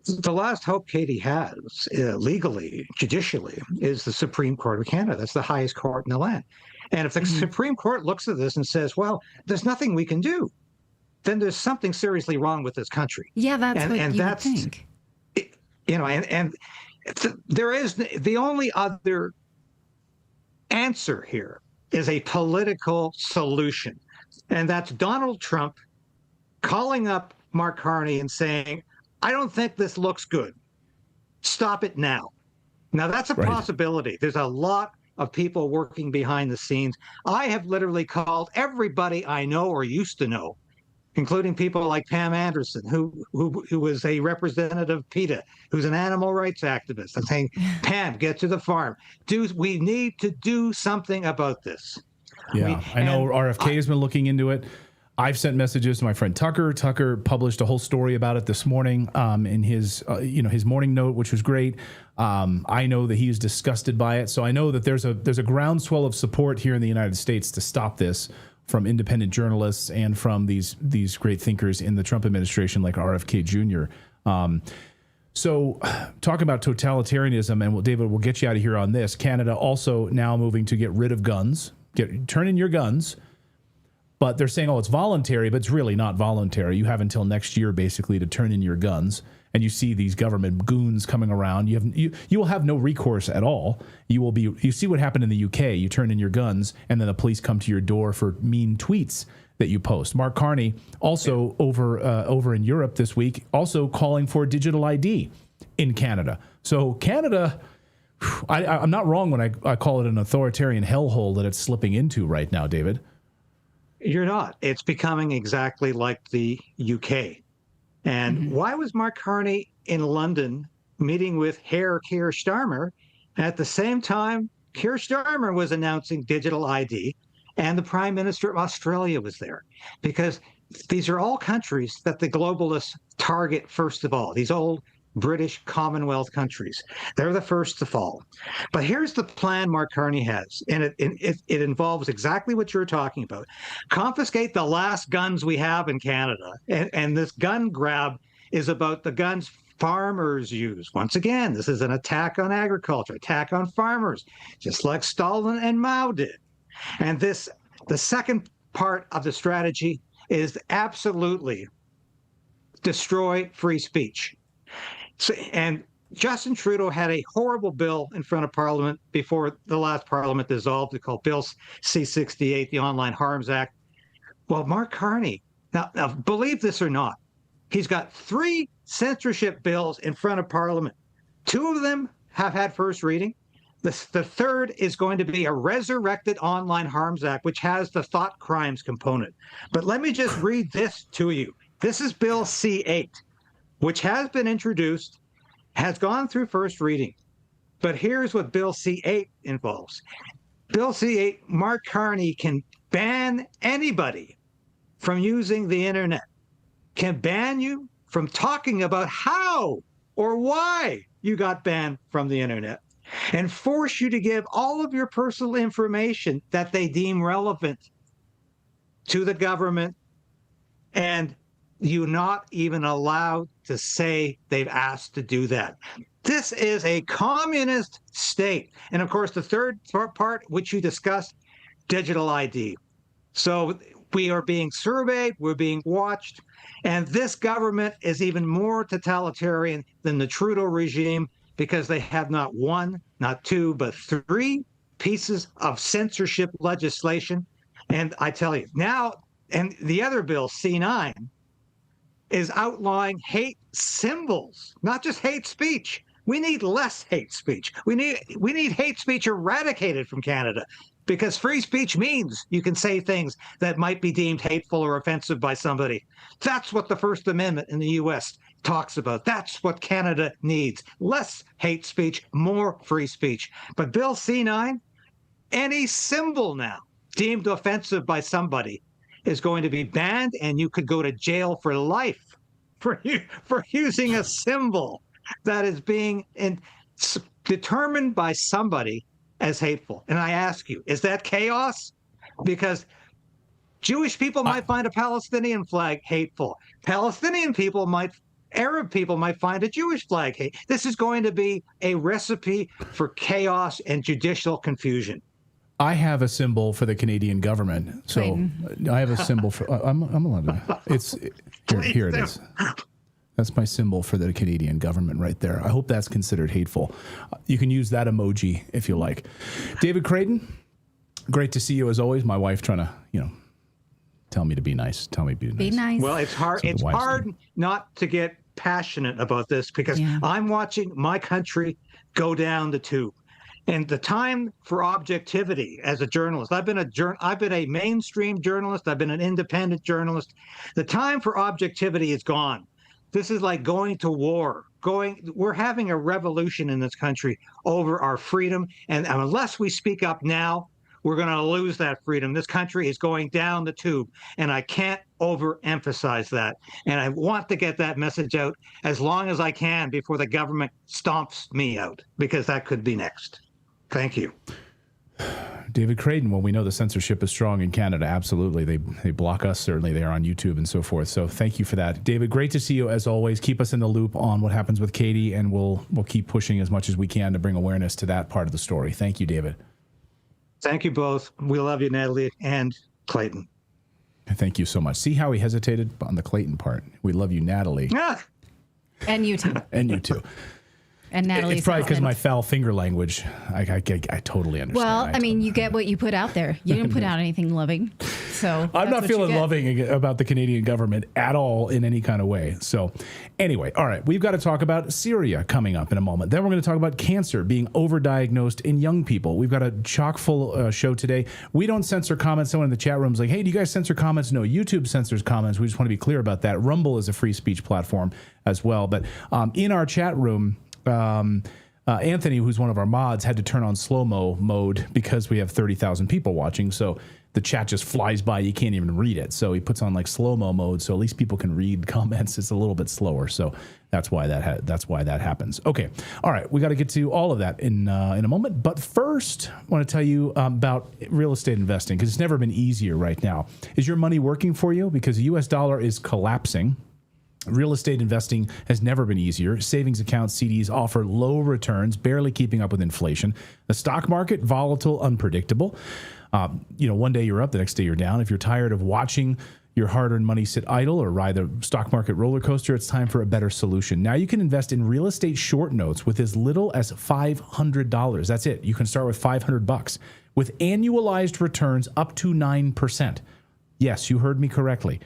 The last hope Katie has legally, judicially, is the Supreme Court of Canada. That's the highest court in the land. And if the Supreme Court looks at this and says, well, there's nothing we can do, then there's something seriously wrong with this country. Yeah, that's what you would think. You know, and there is the only other answer here is a political solution. And that's Donald Trump calling up Mark Carney and saying, I don't think this looks good. Stop it now. Now, that's a possibility. There's a lot of people working behind the scenes. I have literally called everybody I know or used to know, including people like Pam Anderson, who was a representative of PETA, who's an animal rights activist. I'm saying, Pam, get to the farm. We need to do something about this. Yeah, I know RFK has been looking into it. I've sent messages to my friend Tucker. Tucker published a whole story about it this morning in his his morning note, which was great. I know that he is disgusted by it, so I know that there's a groundswell of support here in the United States to stop this from independent journalists and from these great thinkers in the Trump administration like RFK Jr. So talking about totalitarianism, and David, we'll get you out of here on this. Canada also now moving to get rid of guns, turn in your guns. But they're saying, oh, it's voluntary, but it's really not voluntary. You have until next year, basically, to turn in your guns. And you see these government goons coming around. You will have no recourse at all. You see what happened in the UK. You turn in your guns, and then the police come to your door for mean tweets that you post. Mark Carney also over in Europe this week, also calling for digital ID in Canada. So Canada, I'm not wrong when I call it an authoritarian hellhole that it's slipping into right now, David. You're not. It's becoming exactly like the UK. And why was Mark Carney in London meeting with Herr Keir Starmer at the same time Keir Starmer was announcing digital ID and the Prime Minister of Australia was there? Because these are all countries that the globalists target first of all, these old British Commonwealth countries. They're the first to fall. But here's the plan Mark Carney has, and it involves exactly what you're talking about. Confiscate the last guns we have in Canada. And this gun grab is about the guns farmers use. Once again, this is an attack on agriculture, attack on farmers, just like Stalin and Mao did. And the second part of the strategy is absolutely destroy free speech. So, and Justin Trudeau had a horrible bill in front of Parliament before the last Parliament dissolved. It's called Bill C-68, the Online Harms Act. Well, Mark Carney, now believe this or not, he's got 3 censorship bills in front of Parliament. 2 of them have had first reading. The third is going to be a resurrected Online Harms Act, which has the thought crimes component. But let me just read this to you. This is Bill C-8. Which has been introduced, has gone through first reading. But here's what Bill C-8 involves. Bill C-8, Mark Carney can ban anybody from using the internet, can ban you from talking about how or why you got banned from the internet, and force you to give all of your personal information that they deem relevant to the government, and you're not even allowed to say they've asked to do that. This is a communist state. And of course, the third part, which you discussed, digital ID. So we are being surveyed, we're being watched, and this government is even more totalitarian than the Trudeau regime because they have not one, not two, but three pieces of censorship legislation. And I tell you now, and the other bill, C9, is outlawing hate symbols, not just hate speech. We need less hate speech. We need hate speech eradicated from Canada, because free speech means you can say things that might be deemed hateful or offensive by somebody. That's what the First Amendment in the U.S. talks about. That's what Canada needs. Less hate speech, more free speech. But Bill C9, any symbol now deemed offensive by somebody is going to be banned, and you could go to jail for life for using a symbol that is being determined by somebody as hateful. And I ask you, is that chaos? Because Jewish people might find a Palestinian flag hateful. Palestinian people Arab people might find a Jewish flag hate. This is going to be a recipe for chaos and judicial confusion. I have a symbol for the Canadian government. So Clayton. I have a symbol for, I'm allowed to, here it is. That's my symbol for the Canadian government right there. I hope that's considered hateful. You can use that emoji if you like. David Creighton, great to see you as always. My wife trying to, tell me to be nice. Tell me to be nice. Well, it's hard. It's hard not to get passionate about this because I'm watching my country go down the tube. And the time for objectivity as a journalist, I've been a mainstream journalist. I've been an independent journalist. The time for objectivity is gone. This is like going to war. We're having a revolution in this country over our freedom. And unless we speak up now, we're going to lose that freedom. This country is going down the tube. And I can't overemphasize that. And I want to get that message out as long as I can before the government stomps me out, because that could be next. Thank you. David Creighton, well, we know the censorship is strong in Canada. Absolutely. They block us. Certainly they are on YouTube and so forth. So thank you for that. David, great to see you as always. Keep us in the loop on what happens with Katie, and we'll keep pushing as much as we can to bring awareness to that part of the story. Thank you, David. Thank you both. We love you, Natalie and Clayton. Thank you so much. See how he hesitated on the Clayton part? We love you, Natalie. And you too. And you too. And Natalie, it's probably because my foul finger language. I totally understand. Well, I mean, you get what you put out there. You didn't put out anything loving. So I'm not feeling loving about the Canadian government at all in any kind of way. So anyway, all right, we've got to talk about Syria coming up in a moment. Then we're going to talk about cancer being overdiagnosed in young people. We've got a chock full show today. We don't censor comments. Someone in the chat room is like, hey, do you guys censor comments? No, YouTube censors comments. We just want to be clear about that. Rumble is a free speech platform as well. But in our chat room, Anthony, who's one of our mods, had to turn on slow-mo mode because we have 30,000 people watching. So the chat just flies by. You can't even read it. So he puts on like slow-mo mode. So at least people can read comments. It's a little bit slower. So that's why that happens. Okay. All right. We got to get to all of that in a moment. But first, I want to tell you about real estate investing, because it's never been easier right now. Is your money working for you? Because the U.S. dollar is collapsing. Real estate investing has never been easier. Savings accounts, CDs offer low returns, barely keeping up with inflation. The stock market, volatile, unpredictable. One day you're up, the next day you're down. If you're tired of watching your hard-earned money sit idle or ride the stock market roller coaster, it's time for a better solution. Now you can invest in real estate short notes with as little as $500. That's it. You can start with $500 with annualized returns up to 9%. Yes, you heard me correctly.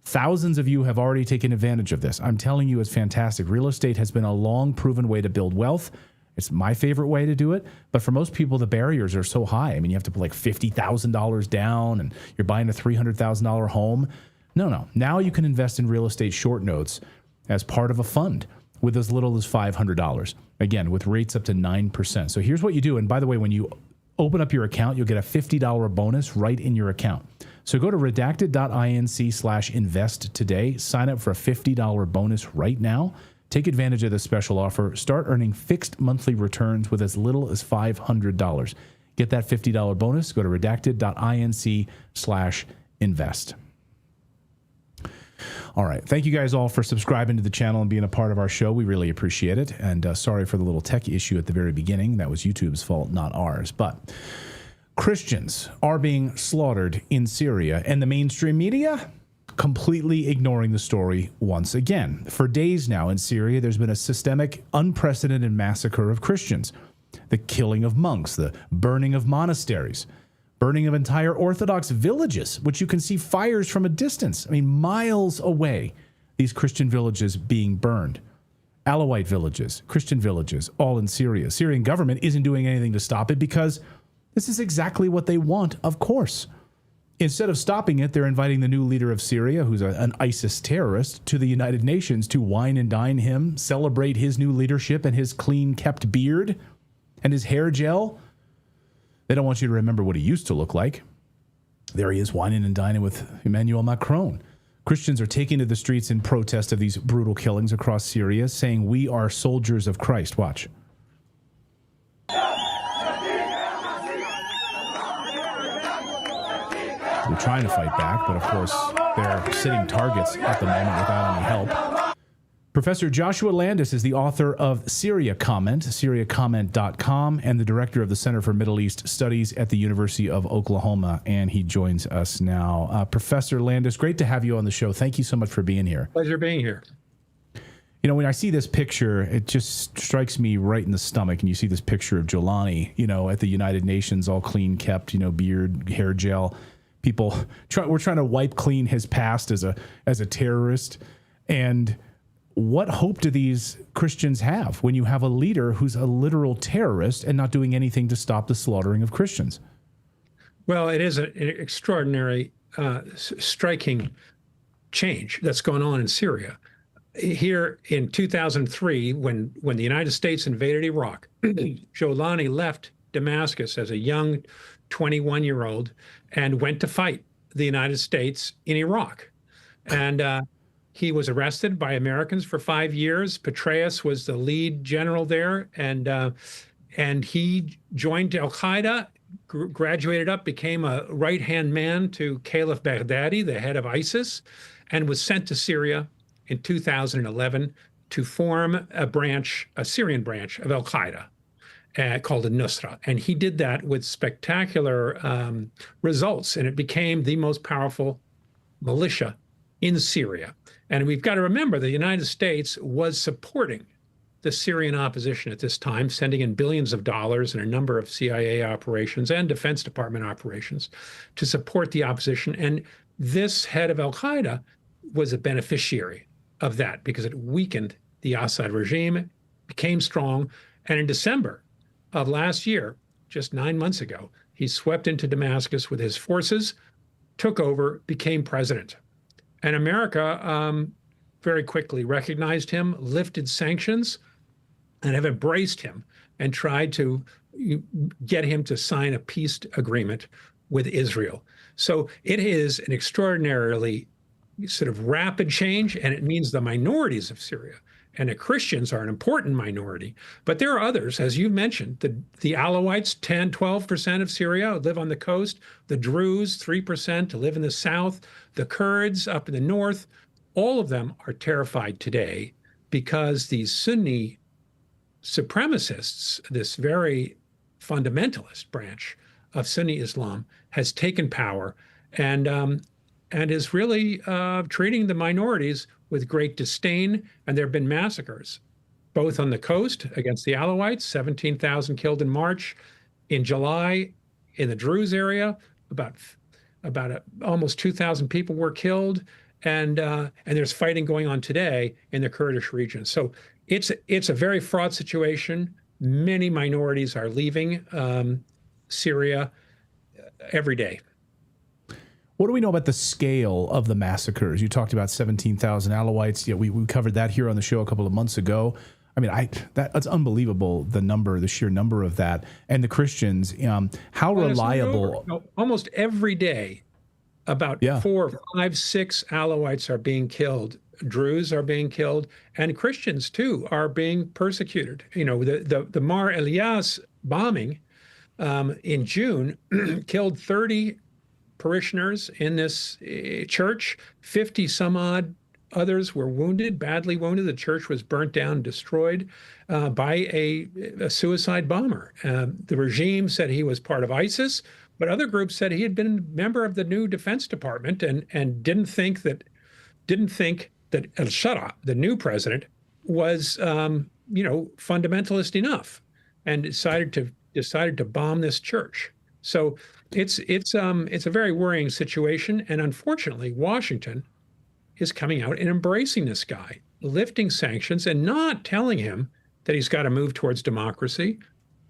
Thousands of you have already taken advantage of this. I'm telling you, it's fantastic. Real estate has been a long proven way to build wealth. It's my favorite way to do it. But for most people, the barriers are so high. I mean, you have to put like $50,000 down and you're buying a $300,000 home. No. Now you can invest in real estate short notes as part of a fund with as little as $500. Again, with rates up to 9%. So here's what you do. And by the way, when you open up your account, you'll get a $50 bonus right in your account. So go to redacted.inc/invest today. Sign up for a $50 bonus right now. Take advantage of this special offer. Start earning fixed monthly returns with as little as $500. Get that $50 bonus. Go to redacted.inc/invest. All right. Thank you guys all for subscribing to the channel and being a part of our show. We really appreciate it. And sorry for the little tech issue at the very beginning. That was YouTube's fault, not ours. But Christians are being slaughtered in Syria, and the mainstream media completely ignoring the story once again. For days now in Syria, there's been a systemic, unprecedented massacre of Christians. The killing of monks, the burning of monasteries, burning of entire Orthodox villages, which you can see fires from a distance. I mean, miles away, these Christian villages being burned. Alawite villages, Christian villages, all in Syria. Syrian government isn't doing anything to stop it because this is exactly what they want, of course. Instead of stopping it, they're inviting the new leader of Syria, who's an ISIS terrorist, to the United Nations to wine and dine him, celebrate his new leadership and his clean-kept beard and his hair gel. They don't want you to remember what he used to look like. There he is, whining and dining with Emmanuel Macron. Christians are taking to the streets in protest of these brutal killings across Syria, saying, "We are soldiers of Christ." Watch. They're trying to fight back, but of course, they're sitting targets at the moment without any help. Professor Joshua Landis is the author of Syria Comment, SyriaComment.com, and the director of the Center for Middle East Studies at the University of Oklahoma, and he joins us now. Professor Landis, great to have you on the show. Thank you so much for being here. Pleasure being here. You know, when I see this picture, it just strikes me right in the stomach. And you see this picture of Jolani, you know, at the United Nations, all clean kept, you know, beard, hair gel. People, we're trying to wipe clean his past as a terrorist. And what hope do these Christians have when you have a leader who's a literal terrorist and not doing anything to stop the slaughtering of Christians? Well, it is an extraordinary, striking change that's going on in Syria. Here in 2003, when the United States invaded Iraq, Jolani left Damascus as a young 21-year-old and went to fight the United States in Iraq. And he was arrested by Americans for 5 years. Petraeus was the lead general there, and he joined Al-Qaeda, graduated up, became a right-hand man to Caliph Baghdadi, the head of ISIS, and was sent to Syria in 2011 to form a Syrian branch of Al-Qaeda. Called the Nusra. And he did that with spectacular results, and it became the most powerful militia in Syria. And we've got to remember the United States was supporting the Syrian opposition at this time, sending in billions of dollars in a number of CIA operations and Defense Department operations to support the opposition. And this head of Al-Qaeda was a beneficiary of that because it weakened the Assad regime, became strong, and in December of last year, just 9 months ago, he swept into Damascus with his forces, took over, became president. And America very quickly recognized him, lifted sanctions, and have embraced him and tried to get him to sign a peace agreement with Israel. So it is an extraordinarily sort of rapid change, and it means the minorities of Syria. And the Christians are an important minority. But there are others, as you mentioned, the Alawites, 12% of Syria live on the coast. The Druze, 3% live in the south. The Kurds up in the north. All of them are terrified today because these Sunni supremacists, this very fundamentalist branch of Sunni Islam, has taken power and is really treating the minorities with great disdain, and there have been massacres, both on the coast against the Alawites, 17,000 killed in March. In July, in the Druze area, almost 2,000 people were killed, and there's fighting going on today in the Kurdish region. So it's a very fraught situation. Many minorities are leaving Syria every day. What do we know about the scale of the massacres? You talked about 17,000 Alawites. Yeah, we covered that here on the show a couple of months ago. I mean, that's unbelievable, the sheer number of that. And the Christians, how reliable? Almost every day, about 4, 5, 6 Alawites are being killed. Druze are being killed, and Christians too are being persecuted. You know, the Mar Elias bombing in June killed 30 parishioners in this church. 50 some odd others were wounded, badly wounded. The church was burnt down, destroyed by a suicide bomber. The regime said he was part of ISIS, but other groups said he had been a member of the new Defense Department and didn't think that al-Shara, the new president, was fundamentalist enough, and decided to bomb this church. So it's a very worrying situation, and unfortunately, Washington is coming out and embracing this guy, lifting sanctions and not telling him that he's got to move towards democracy,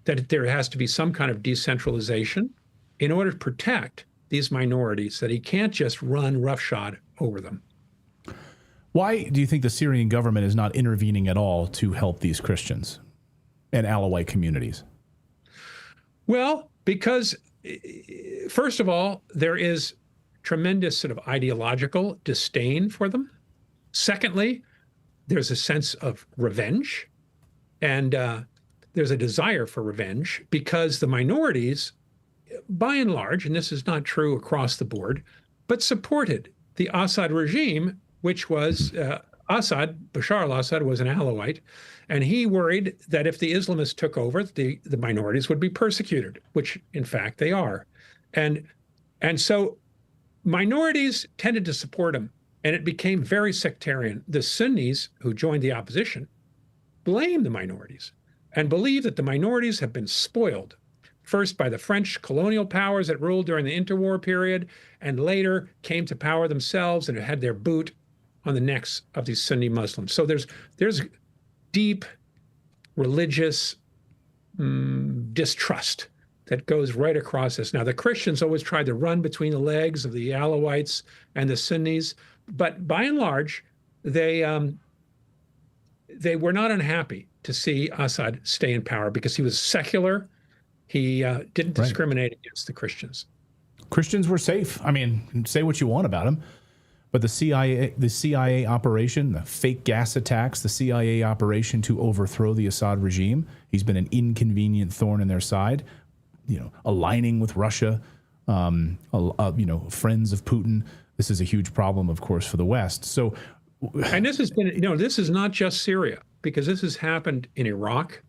that there has to be some kind of decentralization in order to protect these minorities, that he can't just run roughshod over them. Why do you think the Syrian government is not intervening at all to help these Christians and Alawite communities? Well, because first of all, there is tremendous sort of ideological disdain for them. Secondly, there's a sense of revenge, and there's a desire for revenge because the minorities, by and large, and this is not true across the board, but supported the Assad regime, which was Bashar al-Assad was an Alawite, and he worried that if the Islamists took over, the minorities would be persecuted, which in fact they are. And so minorities tended to support him, and it became very sectarian. The Sunnis, who joined the opposition, blamed the minorities and believe that the minorities have been spoiled, first by the French colonial powers that ruled during the interwar period, and later came to power themselves and had their boot on the necks of these Sunni Muslims. So there's deep religious distrust that goes right across this. Now, the Christians always tried to run between the legs of the Alawites and the Sunnis, but by and large, they were not unhappy to see Assad stay in power because he was secular. He didn't discriminate against the Christians. Christians were safe. I mean, say what you want about them, but the CIA operation, the fake gas attacks, the CIA operation to overthrow the Assad regime, he's been an inconvenient thorn in their side. Aligning with Russia, friends of Putin. This is a huge problem, of course, for the West. So, and this has been, this is not just Syria, because this has happened in Iraq.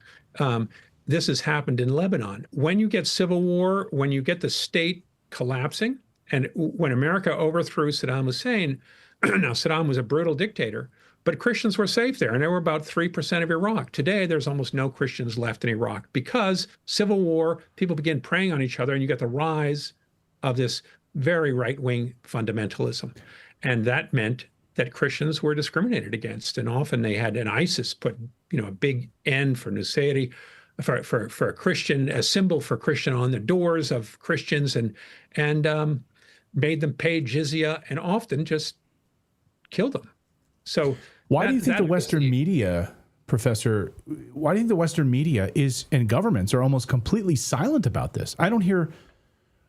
This has happened in Lebanon. When you get civil war, when you get the state collapsing, and when America overthrew Saddam Hussein, now Saddam was a brutal dictator, but Christians were safe there, and they were about 3% of Iraq. Today, there's almost no Christians left in Iraq because civil war, people begin preying on each other, and you get the rise of this very right-wing fundamentalism. And that meant that Christians were discriminated against, and often they had an ISIS put, a big N for Nusayri, for a Christian, a symbol for Christian on the doors of Christians, and made them pay jizya, and often just killed them. So why do you think the Western media, Professor, why do you think the Western media and governments are almost completely silent about this? I don't hear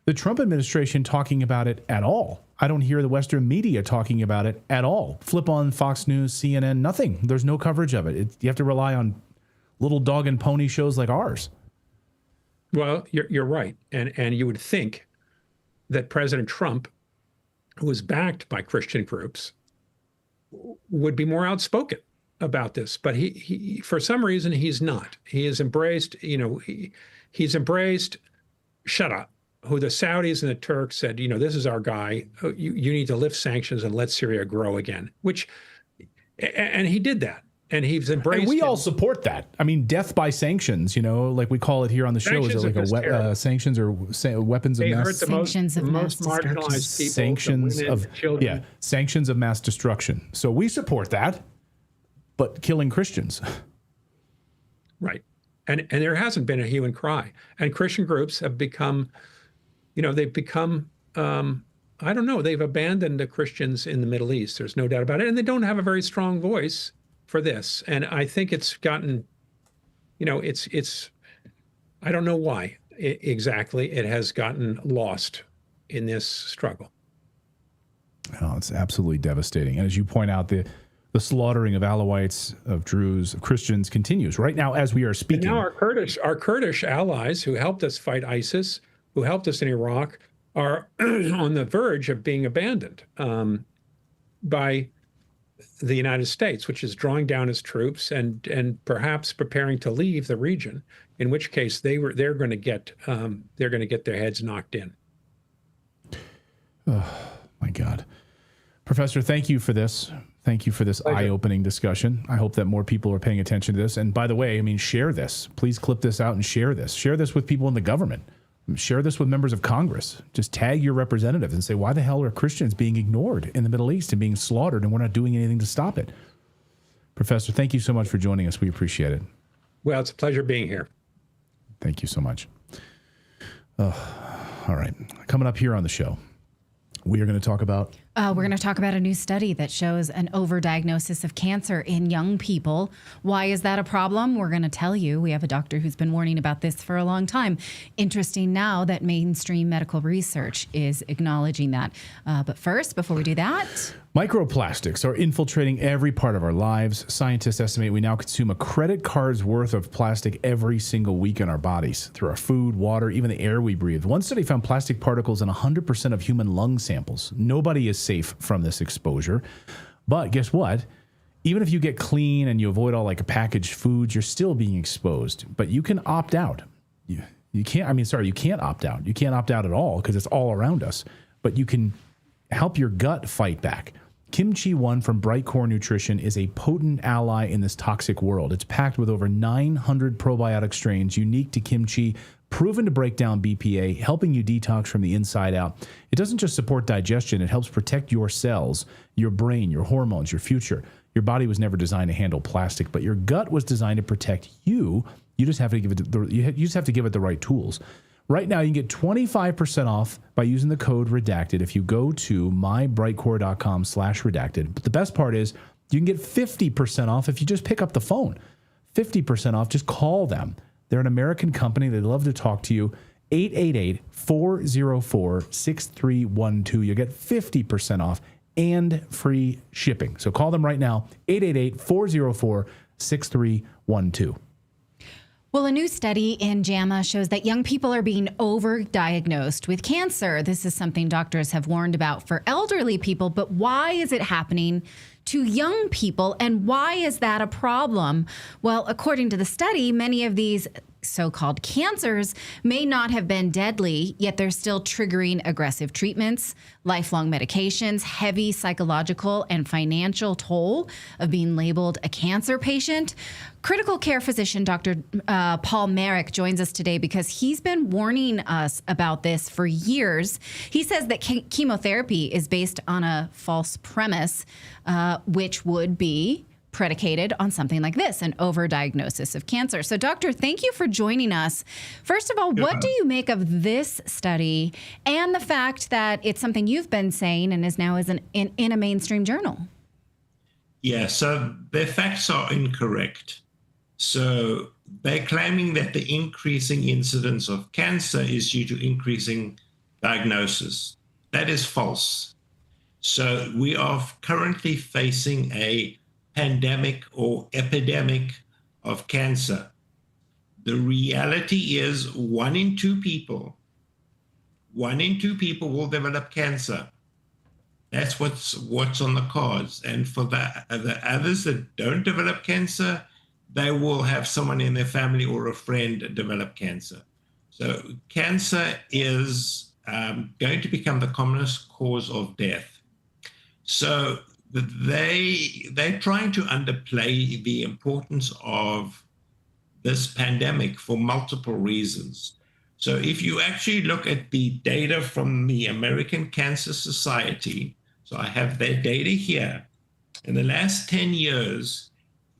the Trump administration talking about it at all. I don't hear the Western media talking about it at all. Flip on Fox News, CNN, nothing. There's no coverage of it. You have to rely on little dog and pony shows like ours. Well, you're right. And you would think that President Trump, who is backed by Christian groups, would be more outspoken about this, but he for some reason he's not. He has embraced, he's embraced Shara, who the Saudis and the Turks said, this is our guy. You need to lift sanctions and let Syria grow again. And he did that, and he's embraced. And we all support that. I mean, death by sanctions. Like we call it here on the show. Is it like sanctions or weapons of mass? Sanctions of most marginalized people, sanctions of children. Sanctions of mass destruction. So we support that, but killing Christians. Right, and there hasn't been a hue and cry, and Christian groups have become, they've become. I don't know. They've abandoned the Christians in the Middle East. There's no doubt about it, and they don't have a very strong voice for this. And I think it's gotten, it's I don't know why exactly it has gotten lost in this struggle. Oh, it's absolutely devastating. And as you point out, the slaughtering of Alawites, of Druze, of Christians continues right now as we are speaking. And now our Kurdish allies who helped us fight ISIS, who helped us in Iraq, are on the verge of being abandoned by the United States, which is drawing down its troops and perhaps preparing to leave the region. In which case, they're going to get their heads knocked in. Oh my God, Professor, thank you for this. Thank you for this eye-opening discussion. I hope that more people are paying attention to this. And by the way, I mean, share this. Please clip this out and share this. Share this with people in the government. Share this with members of Congress. Just tag your representatives and say, why the hell are Christians being ignored in the Middle East and being slaughtered, and we're not doing anything to stop it? Professor, thank you so much for joining us. We appreciate it. Well, it's a pleasure being here. Thank you so much. All right. Coming up here on the show, we are going to talk about... We're going to talk about a new study that shows an overdiagnosis of cancer in young people. Why is that a problem? We're going to tell you. We have a doctor who's been warning about this for a long time. Interesting now that mainstream medical research is acknowledging that. But first, before we do that... Microplastics are infiltrating every part of our lives. Scientists estimate we now consume a credit card's worth of plastic every single week in our bodies, through our food, water, even the air we breathe. One study found plastic particles in 100% of human lung samples. Nobody is safe from this exposure. But guess what? Even if you get clean and you avoid all like packaged foods, you're still being exposed. But you can opt out. You can't opt out. You can't opt out at all because it's all around us. But you can help your gut fight back. Kimchi 1 from Brightcore Nutrition is a potent ally in this toxic world. It's packed with over 900 probiotic strains unique to kimchi, proven to break down BPA, helping you detox from the inside out. It doesn't just support digestion, it helps protect your cells, your brain, your hormones, your future. Your body was never designed to handle plastic, but your gut was designed to protect you. You just have to give it the right tools. Right now, you can get 25% off by using the code Redacted if you go to mybrightcore.com/redacted. But the best part is you can get 50% off if you just pick up the phone. 50% off, just call them. They're an American company. They'd love to talk to you. 888-404-6312. You'll get 50% off and free shipping. So call them right now, 888-404-6312. Well, a new study in JAMA shows that young people are being overdiagnosed with cancer. This is something doctors have warned about for elderly people, but why is it happening to young people, and why is that a problem? Well, according to the study, many of these so-called cancers may not have been deadly, yet they're still triggering aggressive treatments, lifelong medications, heavy psychological and financial toll of being labeled a cancer patient. Critical care physician Dr. Paul Merrick joins us today because he's been warning us about this for years. He says that chemotherapy is based on a false premise, which would be predicated on something like this, an overdiagnosis of cancer. So, doctor, thank you for joining us. First of all, what do you make of this study and the fact that it's something you've been saying and is now in a mainstream journal? Yeah, so their facts are incorrect. So they're claiming that the increasing incidence of cancer is due to increasing diagnosis. That is false. So we are currently facing a pandemic or epidemic of cancer. The reality is 1 in 2 people will develop cancer. That's what's on the cards. And for the others that don't develop cancer, they will have someone in their family or a friend develop cancer. So cancer is going to become the commonest cause of death. So they're trying to underplay the importance of this pandemic for multiple reasons. So if you actually look at the data from the American Cancer Society, so I have their data here, in the last 10 years,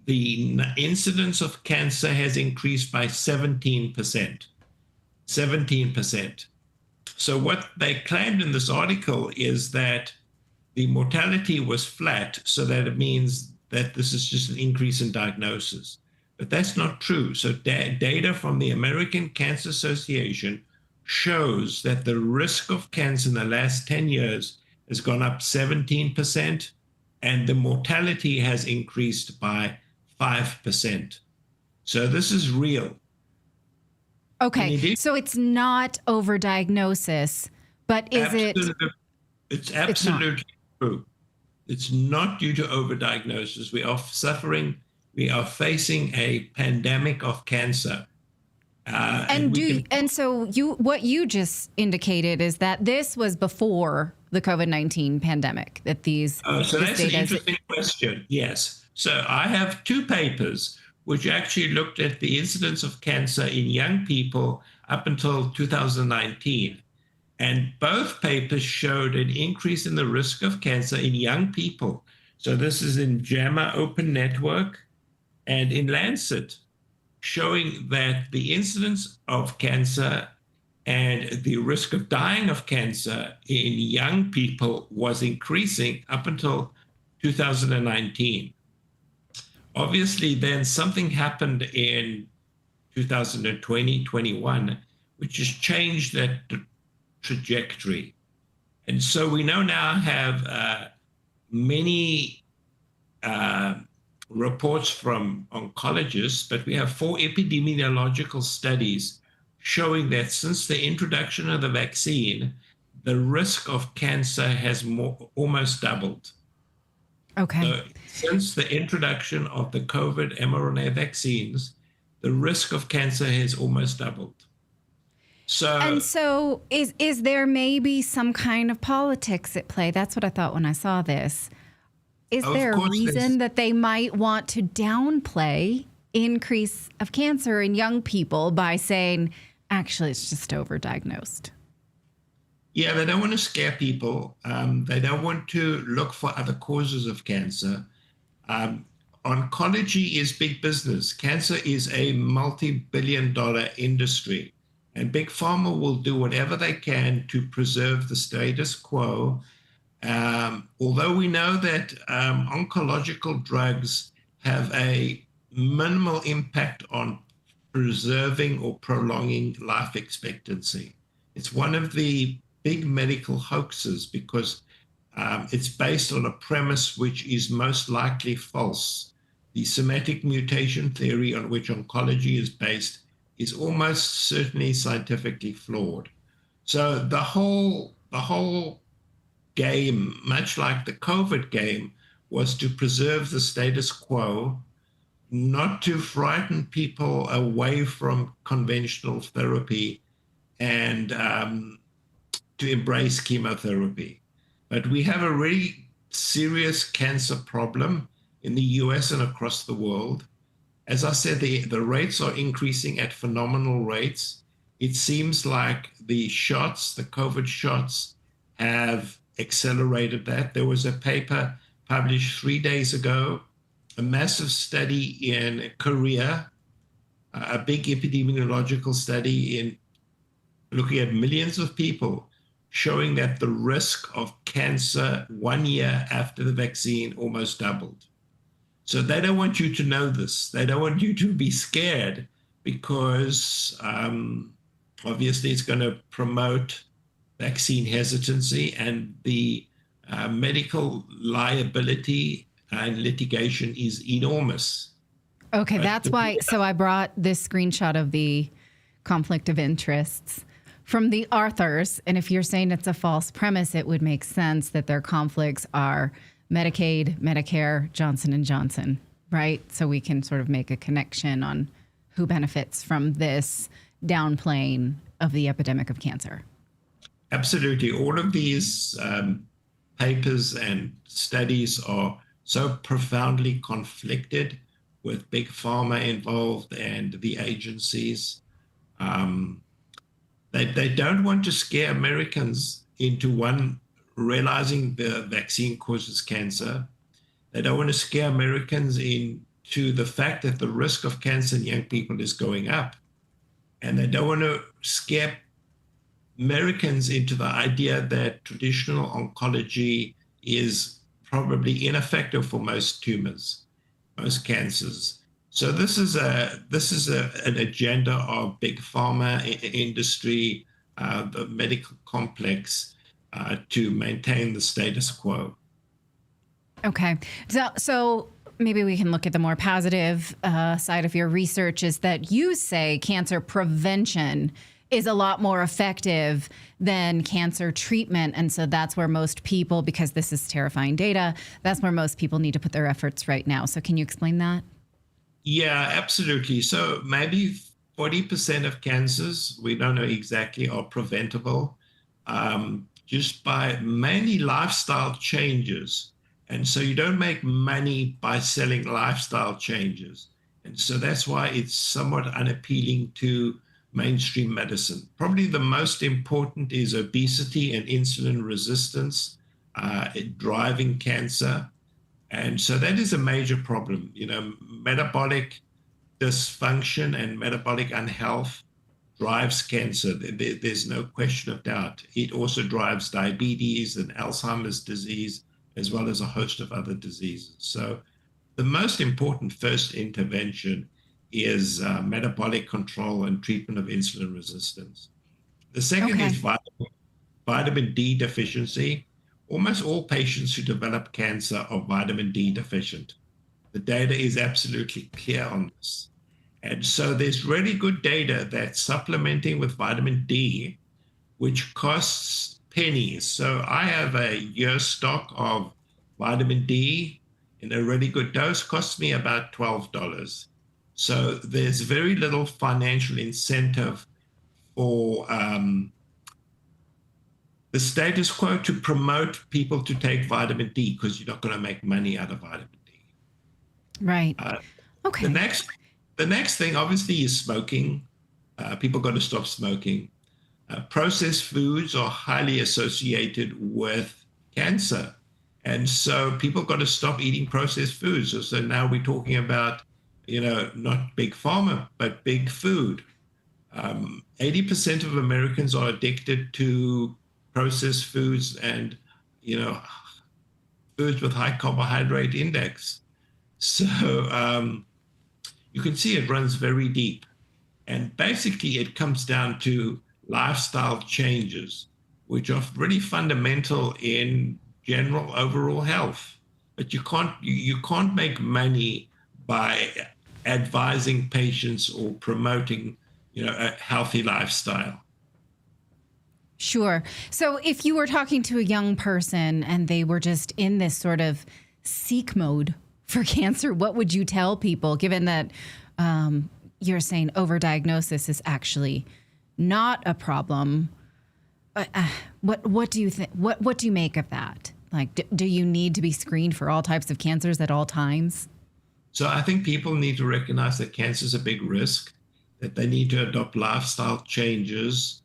the incidence of cancer has increased by 17%. 17%. So what they claimed in this article is that the mortality was flat, so that it means that this is just an increase in diagnosis. But that's not true. So data from the American Cancer Association shows that the risk of cancer in the last 10 years has gone up 17%, and the mortality has increased by 5%. So this is real. Okay, so it's not overdiagnosis, But is It's absolutely true. It's not due to overdiagnosis. We are facing a pandemic of cancer. What you just indicated is that this was before the COVID-19 pandemic, that these. So that's an interesting question. Yes. So I have two papers which actually looked at the incidence of cancer in young people up until 2019. And both papers showed an increase in the risk of cancer in young people. So this is in JAMA Open Network and in Lancet, showing that the incidence of cancer and the risk of dying of cancer in young people was increasing up until 2019. Obviously, then something happened in 2020, 21, which has changed that trajectory. And so we now have many reports from oncologists, but we have 4 epidemiological studies showing that since the introduction of the vaccine, the risk of cancer has almost doubled. Okay. So since the introduction of the COVID mRNA vaccines, the risk of cancer has almost doubled. So is there maybe some kind of politics at play? That's what I thought when I saw this. Is there a reason that they might want to downplay increase of cancer in young people by saying, actually, it's just overdiagnosed? Yeah, they don't want to scare people. They don't want to look for other causes of cancer. Oncology is big business. Cancer is a multi-billion-dollar industry. And Big Pharma will do whatever they can to preserve the status quo. Although we know that oncological drugs have a minimal impact on preserving or prolonging life expectancy. It's one of the big medical hoaxes because it's based on a premise which is most likely false. The somatic mutation theory on which oncology is based is almost certainly scientifically flawed. So the whole game, much like the COVID game, was to preserve the status quo, not to frighten people away from conventional therapy and to embrace chemotherapy. But we have a really serious cancer problem in the US and across the world. As I said, the rates are increasing at phenomenal rates. It seems like the COVID shots have accelerated that. There was a paper published 3 days ago, a massive study in Korea, a big epidemiological study in looking at millions of people, showing that the risk of cancer 1 year after the vaccine almost doubled. So they don't want you to know this. They don't want you to be scared because obviously it's going to promote vaccine hesitancy and the medical liability and litigation is enormous. Okay, that's why. So I brought this screenshot of the conflict of interests from the authors. And if you're saying it's a false premise, it would make sense that their conflicts are Medicaid, Medicare, Johnson & Johnson, right? So we can sort of make a connection on who benefits from this downplaying of the epidemic of cancer. Absolutely. All of these papers and studies are so profoundly conflicted with Big Pharma involved and the agencies. They don't want to scare Americans into realizing the vaccine causes cancer. They don't want to scare Americans into the fact that the risk of cancer in young people is going up. And they don't want to scare Americans into the idea that traditional oncology is probably ineffective for most tumors, most cancers. So this is an agenda of Big Pharma industry, the medical complex, to maintain the status quo. Okay. So maybe we can look at the more positive side of your research is that you say cancer prevention is a lot more effective than cancer treatment. And so that's where most people, because this is terrifying data, that's where most people need to put their efforts right now. So can you explain that? Yeah, absolutely. So maybe 40% of cancers, we don't know exactly, are preventable just by mainly lifestyle changes. And so you don't make money by selling lifestyle changes. And so that's why it's somewhat unappealing to mainstream medicine. Probably the most important is obesity and insulin resistance driving cancer. And so that is a major problem. You know, metabolic dysfunction and metabolic unhealth drives cancer. There's no question of doubt. It also drives diabetes and Alzheimer's disease, as well as a host of other diseases. So the most important first intervention is metabolic control and treatment of insulin resistance. The second is vitamin D deficiency. Almost all patients who develop cancer are vitamin D deficient. The data is absolutely clear on this. And so there's really good data that supplementing with vitamin D, which costs pennies. So I have a year's stock of vitamin D in a really good dose, costs me about $12. So there's very little financial incentive for the status quo to promote people to take vitamin D, because you're not going to make money out of vitamin D. Right. Okay. The next thing, obviously, is smoking. People got to stop smoking. Processed foods are highly associated with cancer. And so people got to stop eating processed foods. So now we're talking about, you know, not big pharma, but big food. 80% of Americans are addicted to processed foods and, you know, foods with high carbohydrate index. So you can see it runs very deep. And basically it comes down to lifestyle changes, which are really fundamental in general overall health. But you can't make money by advising patients or promoting, you know, a healthy lifestyle. Sure. So if you were talking to a young person and they were just in this sort of seek mode for cancer, what would you tell people, given that you're saying overdiagnosis is actually not a problem? What do you think? What do you make of that? Like, do you need to be screened for all types of cancers at all times? So I think people need to recognize that cancer is a big risk, that they need to adopt lifestyle changes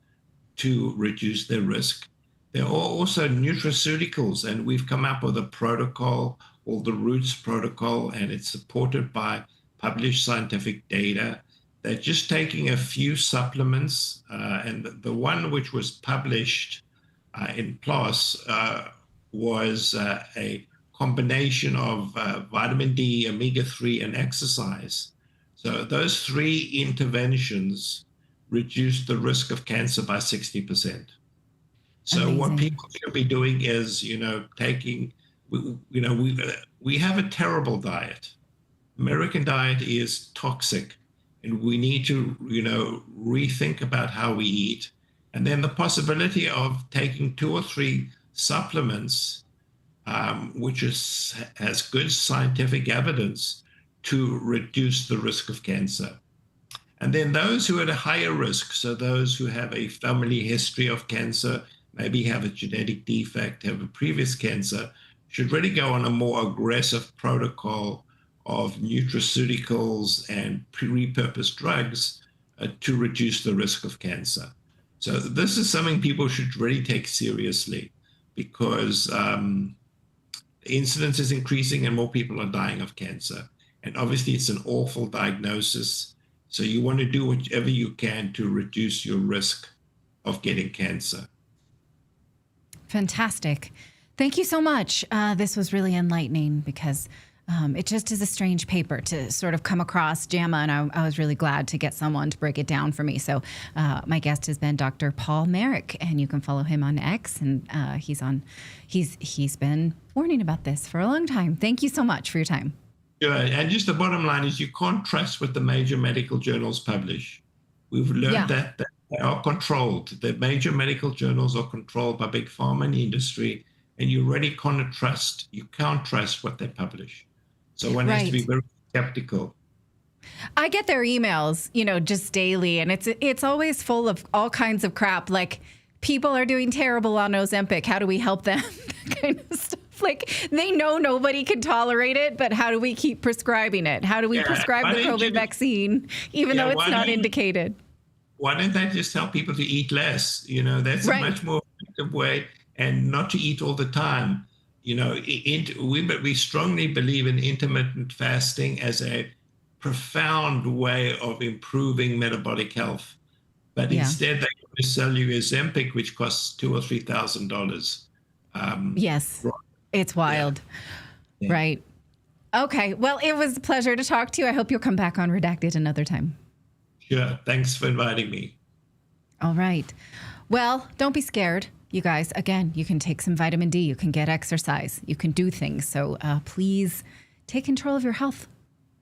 to reduce their risk. There are also nutraceuticals, and we've come up with a protocol called the Roots Protocol, and it's supported by published scientific data that just taking a few supplements, and the one which was published in PLOS was a combination of vitamin D, omega-3, and exercise. So those three interventions reduced the risk of cancer by 60%. So Amazing. What people should be doing is, you know, taking, you know, we have a terrible diet. American diet is toxic, and we need to, you know, rethink about how we eat. And then the possibility of taking 2 or 3 supplements, which has good scientific evidence to reduce the risk of cancer. And then those who are at a higher risk, so those who have a family history of cancer, maybe have a genetic defect, have a previous cancer, should really go on a more aggressive protocol of nutraceuticals and repurposed drugs to reduce the risk of cancer. So this is something people should really take seriously, because the incidence is increasing and more people are dying of cancer. And obviously it's an awful diagnosis. So you want to do whatever you can to reduce your risk of getting cancer. Fantastic. Thank you so much. This was really enlightening, because it just is a strange paper to sort of come across, JAMA, and I was really glad to get someone to break it down for me. So my guest has been Dr. Paul Marik, and you can follow him on X, and he's been warning about this for a long time. Thank you so much for your time. Yeah, and just the bottom line is you can't trust what the major medical journals publish. We've learned that They are controlled. The major medical journals are controlled by big pharma and industry, and you really can't trust what they publish. So one has to be very skeptical. I get their emails, just daily, and it's always full of all kinds of crap, like people are doing terrible on Ozempic. How do we help them? That kind of stuff. Like, they know nobody can tolerate it, but how do we keep prescribtive it? How do we prescribe the COVID vaccine, even though it's not indicated? Why don't they just tell people to eat less? That's a much more effective way, and not to eat all the time. We strongly believe in intermittent fasting as a profound way of improving metabolic health. But instead, they want to sell you Ozempic, which costs $2,000 or $3,000. Yes, it's wild. Yeah. Right. Okay. Well, it was a pleasure to talk to you. I hope you'll come back on Redacted another time. Sure. Thanks for inviting me. All right. Well, don't be scared, you guys. Again, you can take some vitamin D. You can get exercise. You can do things. So please take control of your health.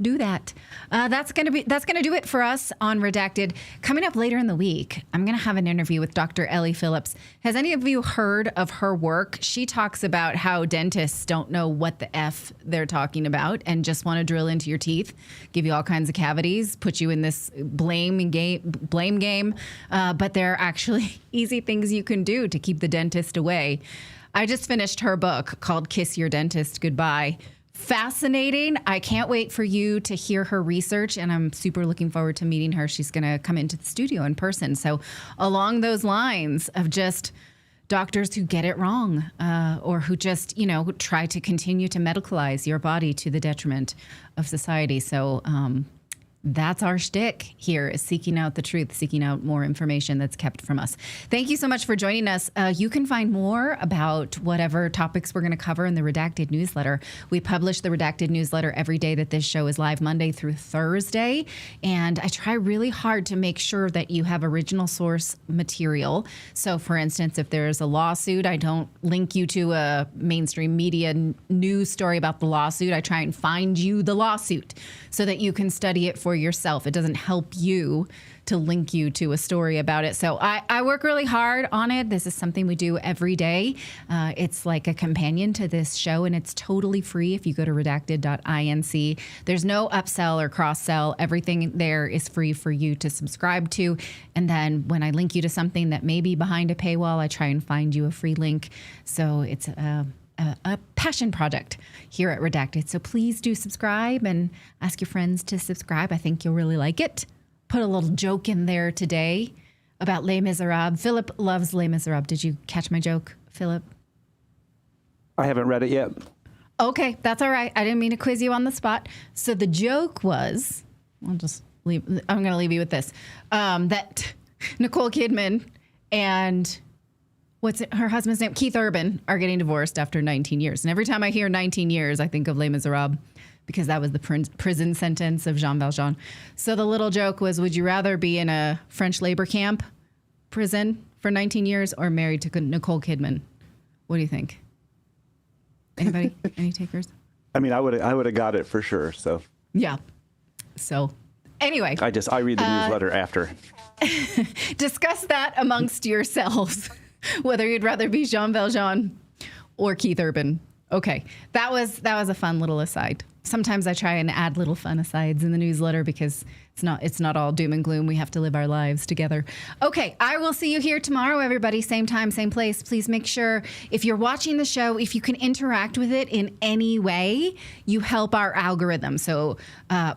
Do that. That's gonna do it for us on Redacted. Coming up later in the week, I'm gonna have an interview with Dr. Ellie Phillips. Has any of you heard of her work? She talks about how dentists don't know what the F they're talking about and just want to drill into your teeth, give you all kinds of cavities, put you in this blame game. But there are actually easy things you can do to keep the dentist away. I just finished her book called Kiss Your Dentist Goodbye. Fascinating. I can't wait for you to hear her research, and I'm super looking forward to meeting her. She's going to come into the studio in person. So along those lines of just doctors who get it wrong or who just, try to continue to medicalize your body to the detriment of society. So that's our shtick here, is seeking out the truth, seeking out more information that's kept from us. Thank you so much for joining us. You can find more about whatever topics we're going to cover in the Redacted newsletter. We publish the Redacted newsletter every day that this show is live, Monday through Thursday. And I try really hard to make sure that you have original source material. So, for instance, if there's a lawsuit, I don't link you to a mainstream media news story about the lawsuit. I try and find you the lawsuit so that you can study it for yourself. It doesn't help you to link you to a story about it. So I work really hard on it. This is something we do every day. It's like a companion to this show, and it's totally free if you go to redacted.inc. There's no upsell or cross-sell. Everything there is free for you to subscribe to. And then when I link you to something that may be behind a paywall, I try and find you a free link. So it's a passion project here at Redacted. So please do subscribe and ask your friends to subscribe. I think you'll really like it. Put a little joke in there today about Les Miserables. Philip loves Les Miserables. Did you catch my joke, Philip? I haven't read it yet. Okay, that's all right. I didn't mean to quiz you on the spot. So the joke was, I'm going to leave you with this, that Nicole Kidman and her husband's name? Keith Urban are getting divorced after 19 years. And every time I hear 19 years, I think of Les Miserables, because that was the prison sentence of Jean Valjean. So the little joke was, would you rather be in a French labor camp prison for 19 years or married to Nicole Kidman? What do you think? Anybody? Any takers? I mean, I would have got it for sure. So yeah. So anyway, I read the newsletter after. Discuss that amongst yourselves. Whether you'd rather be Jean Valjean or Keith Urban. Okay, that was a fun little aside. Sometimes I try and add little fun asides in the newsletter because it's not all doom and gloom. We have to live our lives together. Okay, I will see you here tomorrow, everybody. Same time, same place. Please make sure, if you're watching the show, if you can interact with it in any way, you help our algorithm. So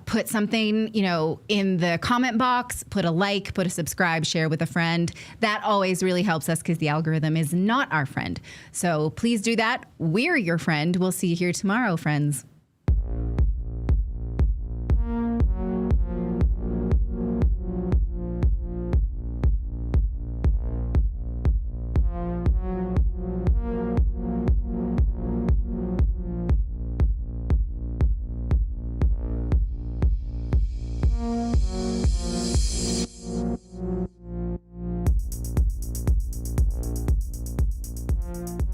put something, in the comment box, put a like, put a subscribe, share with a friend. That always really helps us because the algorithm is not our friend. So please do that. We're your friend. We'll see you here tomorrow, friends.